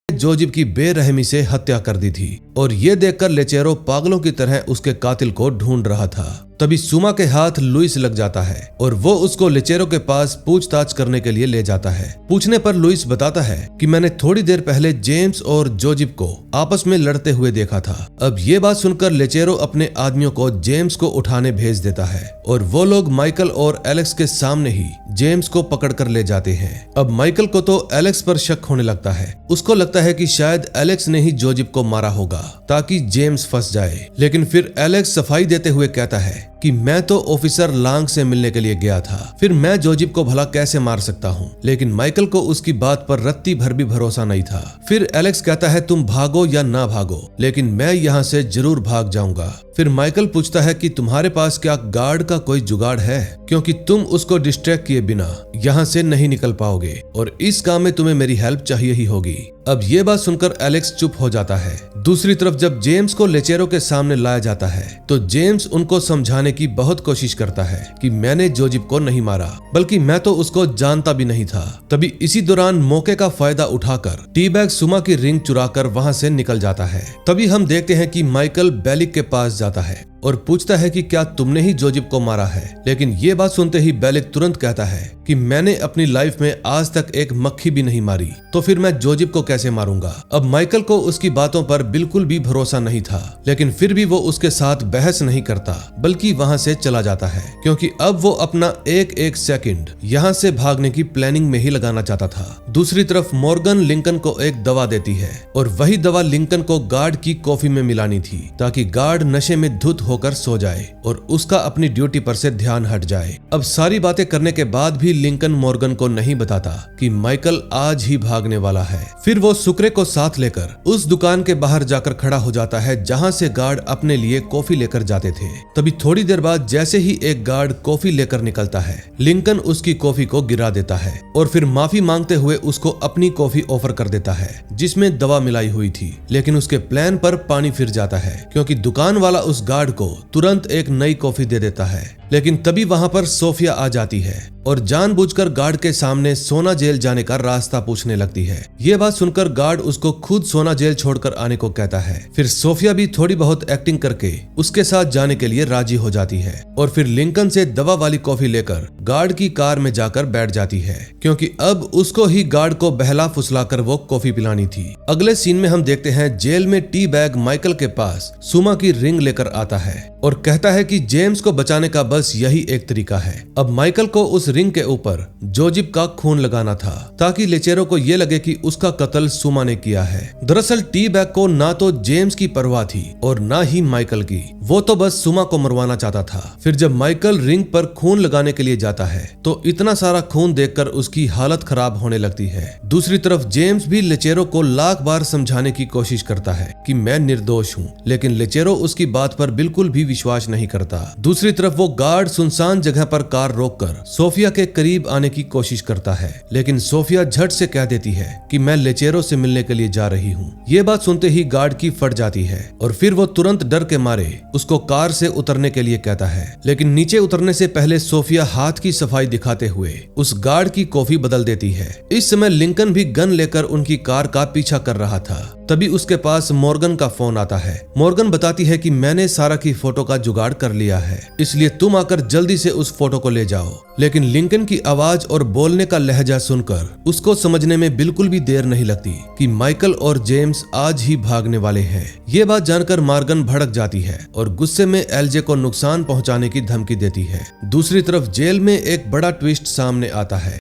जोजिब की बेरहमी से हत्या कर दी थी और ये देखकर लेचेरो पागलों की तरह उसके कातिल को ढूंढ रहा था। तभी सुमा के हाथ लुइस लग जाता है और वो उसको लेचेरो के पास पूछताछ करने के लिए ले जाता है। पूछने पर लुइस बताता है कि मैंने थोड़ी देर पहले जेम्स और जोजिब को आपस में लड़ते हुए देखा था। अब ये बात सुनकर लेचेरो अपने आदमियों को जेम्स को उठाने भेज देता है और वो लोग माइकल और एलेक्स के सामने ही जेम्स को पकड़ कर ले जाते हैं। अब माइकल को तो एलेक्स पर शक होने लगता है। उसको लगता है कि शायद एलेक्स ने ही जोजिब को मारा होगा ताकि जेम्स फंस जाए, लेकिन फिर एलेक्स सफाई देते हुए कहता है कि मैं तो ऑफिसर लांग से मिलने के लिए गया था, फिर मैं जोजिब को भला कैसे मार सकता हूँ। लेकिन माइकल को उसकी बात पर रत्ती भर भी भरोसा नहीं था। फिर एलेक्स कहता है तुम भागो या ना भागो, लेकिन मैं यहाँ से जरूर भाग जाऊंगा। फिर माइकल पूछता है कि तुम्हारे पास क्या गार्ड का कोई जुगाड़ है, क्योंकि तुम उसको डिस्ट्रैक्ट किए बिना यहाँ से नहीं निकल पाओगे और इस काम में तुम्हें मेरी हेल्प चाहिए ही होगी। अब ये बात सुनकर एलेक्स चुप हो जाता है। दूसरी तरफ जब जेम्स को लेचेरो के सामने लाया जाता है तो जेम्स उनको समझाने की बहुत कोशिश करता है कि मैंने जोजिब को नहीं मारा, बल्कि मैं तो उसको जानता भी नहीं था। तभी इसी दौरान मौके का फायदा उठाकर टी-बैग सुमा की रिंग चुराकर वहां से निकल जाता है। तभी हम देखते हैं कि माइकल बेलिक के पास जाता है और पूछता है कि क्या तुमने ही जोजिब को मारा है। लेकिन ये बात सुनते ही बेलिक तुरंत कहता है कि मैंने अपनी लाइफ में आज तक एक मक्खी भी नहीं मारी, तो फिर मैं जोजिब को कैसे मारूंगा। अब माइकल को उसकी बातों पर बिल्कुल भी भरोसा नहीं था, लेकिन फिर भी वो उसके साथ बहस नहीं करता, बल्कि वहां से चला जाता है, क्योंकि अब वो अपना एक एक सेकंड यहाँ से भागने की प्लानिंग में ही लगाना चाहता था। दूसरी तरफ मॉर्गन लिंकन को एक दवा देती है और वही दवा लिंकन को गार्ड की कॉफी में मिलानी थी, ताकि गार्ड नशे में धुत होकर सो जाए और उसका अपनी ड्यूटी पर से ध्यान हट जाए। अब सारी बातें करने के बाद भी लिंकन मॉर्गन को नहीं बताता कि माइकल आज ही भागने वाला है। फिर वो सुक्रे को साथ लेकर उस दुकान के बाहर जाकर खड़ा हो जाता है जहां से गार्ड अपने लिए कॉफी लेकर जाते थे। तभी थोड़ी देर बाद जैसे ही एक गार्ड कॉफी लेकर निकलता है, लिंकन उसकी कॉफी को गिरा देता है और फिर माफी मांगते हुए उसको अपनी कॉफी ऑफर कर देता है जिसमें दवा मिलाई हुई थी। लेकिन उसके प्लान पर पानी फिर जाता है, क्योंकि दुकान वाला उस गार्ड को तुरंत एक नई कॉफी दे देता है। लेकिन तभी वहां पर सोफिया आ जाती है और जानबूझकर गार्ड के सामने सोना जेल जाने का रास्ता पूछने लगती है। ये बात सुनकर गार्ड उसको खुद सोना जेल छोड़कर आने को कहता है। फिर सोफिया भी थोड़ी बहुत एक्टिंग करके उसके साथ जाने के लिए राजी हो जाती है और फिर लिंकन से दवा वाली कॉफी लेकर गार्ड की कार में जाकर बैठ जाती है, क्योंकि अब उसको ही गार्ड को बहला फुसलाकर वो कॉफी पिलानी थी। अगले सीन में हम देखते हैं जेल में टी बैग माइकल के पास सुमा की रिंग लेकर आता है और कहता है कि जेम्स को बचाने का बस यही एक तरीका है। अब माइकल को उस रिंग के ऊपर जोजिब का खून लगाना था, ताकि लेचेरो को ये लगे कि उसका कत्ल सुमा ने किया है। दरअसल टी बैग को ना तो जेम्स की परवाह थी और ना ही माइकल की, वो तो बस सुमा को मरवाना चाहता था। फिर जब माइकल रिंग पर खून लगाने के लिए जाता है तो इतना सारा खून देखकर उसकी हालत खराब होने लगती है। दूसरी तरफ जेम्स भी लेचेरो को लाख बार समझाने की कोशिश करता है कि मैं निर्दोष हूँ, लेकिन लेचेरो उसकी बात पर बिल्कुल भी विश्वास नहीं करता। दूसरी तरफ वो गार्ड सुनसान जगह पर कार रोककर सोफिया के करीब आने की कोशिश करता है, लेकिन सोफिया झट से कह देती है कि मैं लेचेरो से मिलने के लिए जा रही हूँ। ये बात सुनते ही गार्ड की फट जाती है और फिर वो तुरंत डर के मारे उसको कार से उतरने के लिए कहता है, लेकिन नीचे उतरने से पहले सोफिया हाथ की सफाई दिखाते हुए उस गार्ड की कॉफी बदल देती है। इस समय लिंकन भी गन लेकर उनकी कार का पीछा कर रहा था। तभी उसके पास मॉर्गन का फोन आता है। मॉर्गन बताती है कि मैंने सारा की फोटो का जुगाड़ कर लिया है, इसलिए तुम आकर जल्दी से उस फोटो को ले जाओ। लेकिन लिंकन की आवाज और बोलने का लहजा सुनकर उसको समझने में बिल्कुल भी देर नहीं लगती कि माइकल और जेम्स आज ही भागने वाले हैं। ये बात जानकर मॉर्गन भड़क जाती है और गुस्से में एलजे को नुकसान पहुंचाने की धमकी देती है। दूसरी तरफ जेल में एक बड़ा ट्विस्ट सामने आता है।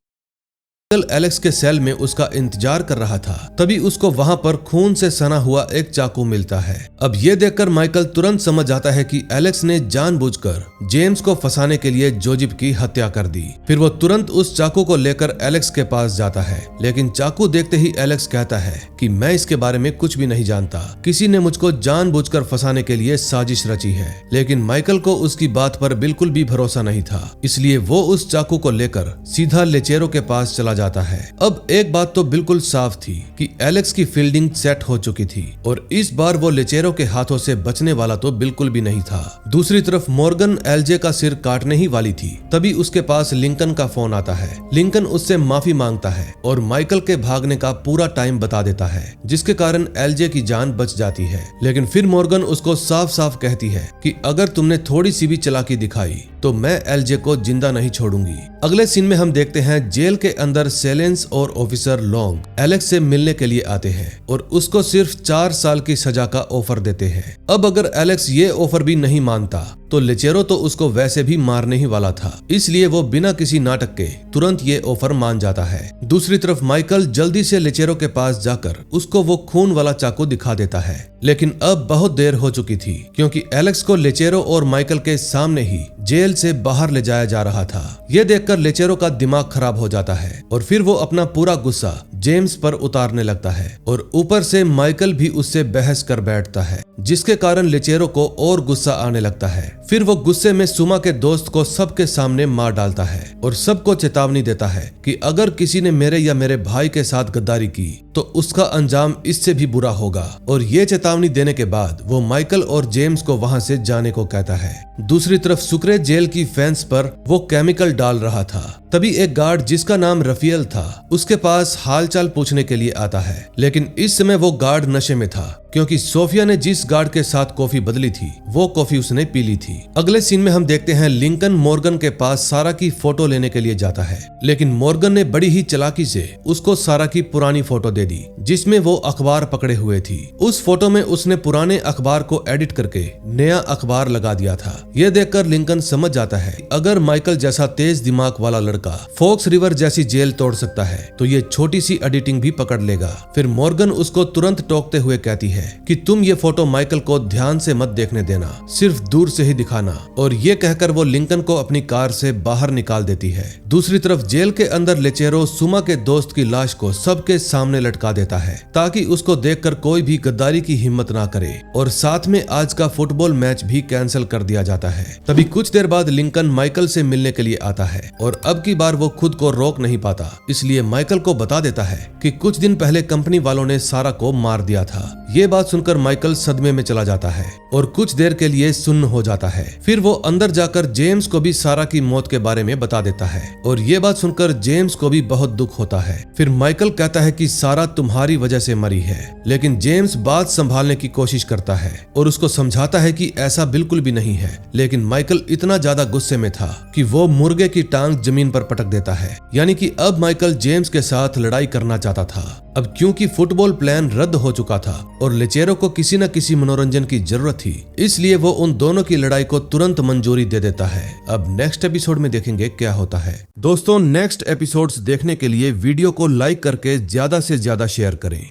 माइकल एलेक्स के सेल में उसका इंतजार कर रहा था, तभी उसको वहां पर खून से सना हुआ एक चाकू मिलता है। अब ये देखकर माइकल तुरंत समझ जाता है कि एलेक्स ने जानबूझकर जेम्स को फंसाने के लिए जोजिब की हत्या कर दी। फिर वो तुरंत उस चाकू को लेकर एलेक्स के पास जाता है, लेकिन चाकू देखते ही एलेक्स कहता है कि मैं इसके बारे में कुछ भी नहीं जानता, किसी ने मुझको जानबूझकर फंसाने के लिए साजिश रची है। लेकिन माइकल को उसकी बात पर बिल्कुल भी भरोसा नहीं था, इसलिए वो उस चाकू को लेकर सीधा लेचेरो के पास चला जाता है। अब एक बात तो बिल्कुल साफ थी कि एलेक्स की फील्डिंग सेट हो चुकी थी और इस बार वो लेचेरो के हाथों से बचने वाला तो बिल्कुल भी नहीं था। दूसरी तरफ मॉर्गन एलजे का सिर काटने ही वाली थी, तभी उसके पास लिंकन का फोन आता है। लिंकन उससे माफी मांगता है और माइकल के भागने का पूरा टाइम बता देता है, जिसके कारण एलजे की जान बच जाती है। लेकिन फिर मॉर्गन उसको साफ साफ कहती है कि अगर तुमने थोड़ी सी भी चालाकी दिखाई तो मैं एलजे को जिंदा नहीं छोड़ूंगी। अगले सीन में हम देखते हैं जेल के अंदर सेलेंस और ऑफिसर लॉन्ग एलेक्स से मिलने के लिए आते हैं और उसको सिर्फ 4 साल की सजा का ऑफर देते हैं। अब अगर एलेक्स ये ऑफर भी नहीं मानता तो लेचेरो तो उसको वैसे भी मारने ही वाला था, इसलिए वो बिना किसी नाटक के तुरंत ये ऑफर मान जाता है। दूसरी तरफ माइकल जल्दी से लेचेरो के पास जाकर उसको वो खून वाला चाकू दिखा देता है, लेकिन अब बहुत देर हो चुकी थी क्योंकि एलेक्स को लेचेरो और माइकल के सामने ही जेल से बाहर ले जाया जा रहा था। ये देखकर लेचेरो का दिमाग खराब हो जाता है और फिर वो अपना पूरा गुस्सा जेम्स पर उतारने लगता है और ऊपर से माइकल भी उससे बहस कर बैठता है, जिसके कारण लेचेरो को और गुस्सा आने लगता है। फिर वो गुस्से में सुमा के दोस्त को सबके सामने मार डालता है और सबको चेतावनी देता है कि अगर किसी ने मेरे या मेरे भाई के साथ गद्दारी की तो उसका अंजाम इससे भी बुरा होगा। और ये चेतावनी देने के बाद वो माइकल और जेम्स को वहां से जाने को कहता है। दूसरी तरफ सुक्रे जेल की फेंस पर वो केमिकल डाल रहा था, तभी एक गार्ड जिसका नाम रफियल था उसके पास हालचाल पूछने के लिए आता है। लेकिन इस समय वो गार्ड नशे में था क्योंकि सोफिया ने जिस गार्ड के साथ कॉफी बदली थी वो कॉफी उसने पी ली थी। अगले सीन में हम देखते हैं लिंकन मॉर्गन के पास सारा की फोटो लेने के लिए जाता है, लेकिन मॉर्गन ने बड़ी ही चालाकी से उसको सारा की पुरानी फोटो दे दी जिसमें वो अखबार पकड़े हुए थी। उस फोटो में उसने पुराने अखबार को एडिट करके नया अखबार लगा दिया था। यह देखकर लिंकन समझ जाता है अगर माइकल जैसा तेज दिमाग वाला लड़का फॉक्स रिवर जैसी जेल तोड़ सकता है तो ये छोटी सी एडिटिंग भी पकड़ लेगा। फिर मॉर्गन उसको तुरंत टोकते हुए कहती है कि तुम ये फोटो माइकल को ध्यान से मत देखने देना, सिर्फ दूर से ही दिखाना। और ये कहकर वो लिंकन को अपनी कार से बाहर निकाल देती है। दूसरी तरफ जेल के अंदर लेचेरो सुमा के दोस्त की लाश को सबके सामने लटका देता है ताकि उसको देखकर कोई भी गद्दारी की हिम्मत ना करे, और साथ में आज का फुटबॉल मैच भी कैंसिल कर दिया जाता है। तभी कुछ देर बाद लिंकन माइकल से मिलने के लिए आता है और अब की बार वो खुद को रोक नहीं पाता, इसलिए माइकल को बता देता है कि कुछ दिन पहले कंपनी वालों ने सारा को मार दिया था। ये बात सुनकर माइकल सदमे में चला जाता है और कुछ देर के लिए सुन्न हो जाता है। फिर वो अंदर जाकर जेम्स को भी सारा की मौत के बारे में बता देता है और ये बात सुनकर जेम्स को भी बहुत दुख होता है। फिर माइकल कहता है कि सारा तुम्हारी वजह से मरी है, लेकिन जेम्स बात संभालने की कोशिश करता है और उसको समझाता है कि ऐसा बिल्कुल भी नहीं है। लेकिन माइकल इतना ज्यादा गुस्से में था कि वो मुर्गे की टांग जमीन पर पटक देता है, यानी कि अब माइकल जेम्स के साथ लड़ाई करना चाहता था। अब क्योंकि फुटबॉल प्लान रद्द हो चुका था और लेचेरो को किसी न किसी मनोरंजन की जरूरत थी, इसलिए वो उन दोनों की लड़ाई को तुरंत मंजूरी दे देता है। अब नेक्स्ट एपिसोड में देखेंगे क्या होता है। दोस्तों, नेक्स्ट एपिसोड्स देखने के लिए वीडियो को लाइक करके ज्यादा से ज्यादा शेयर करें।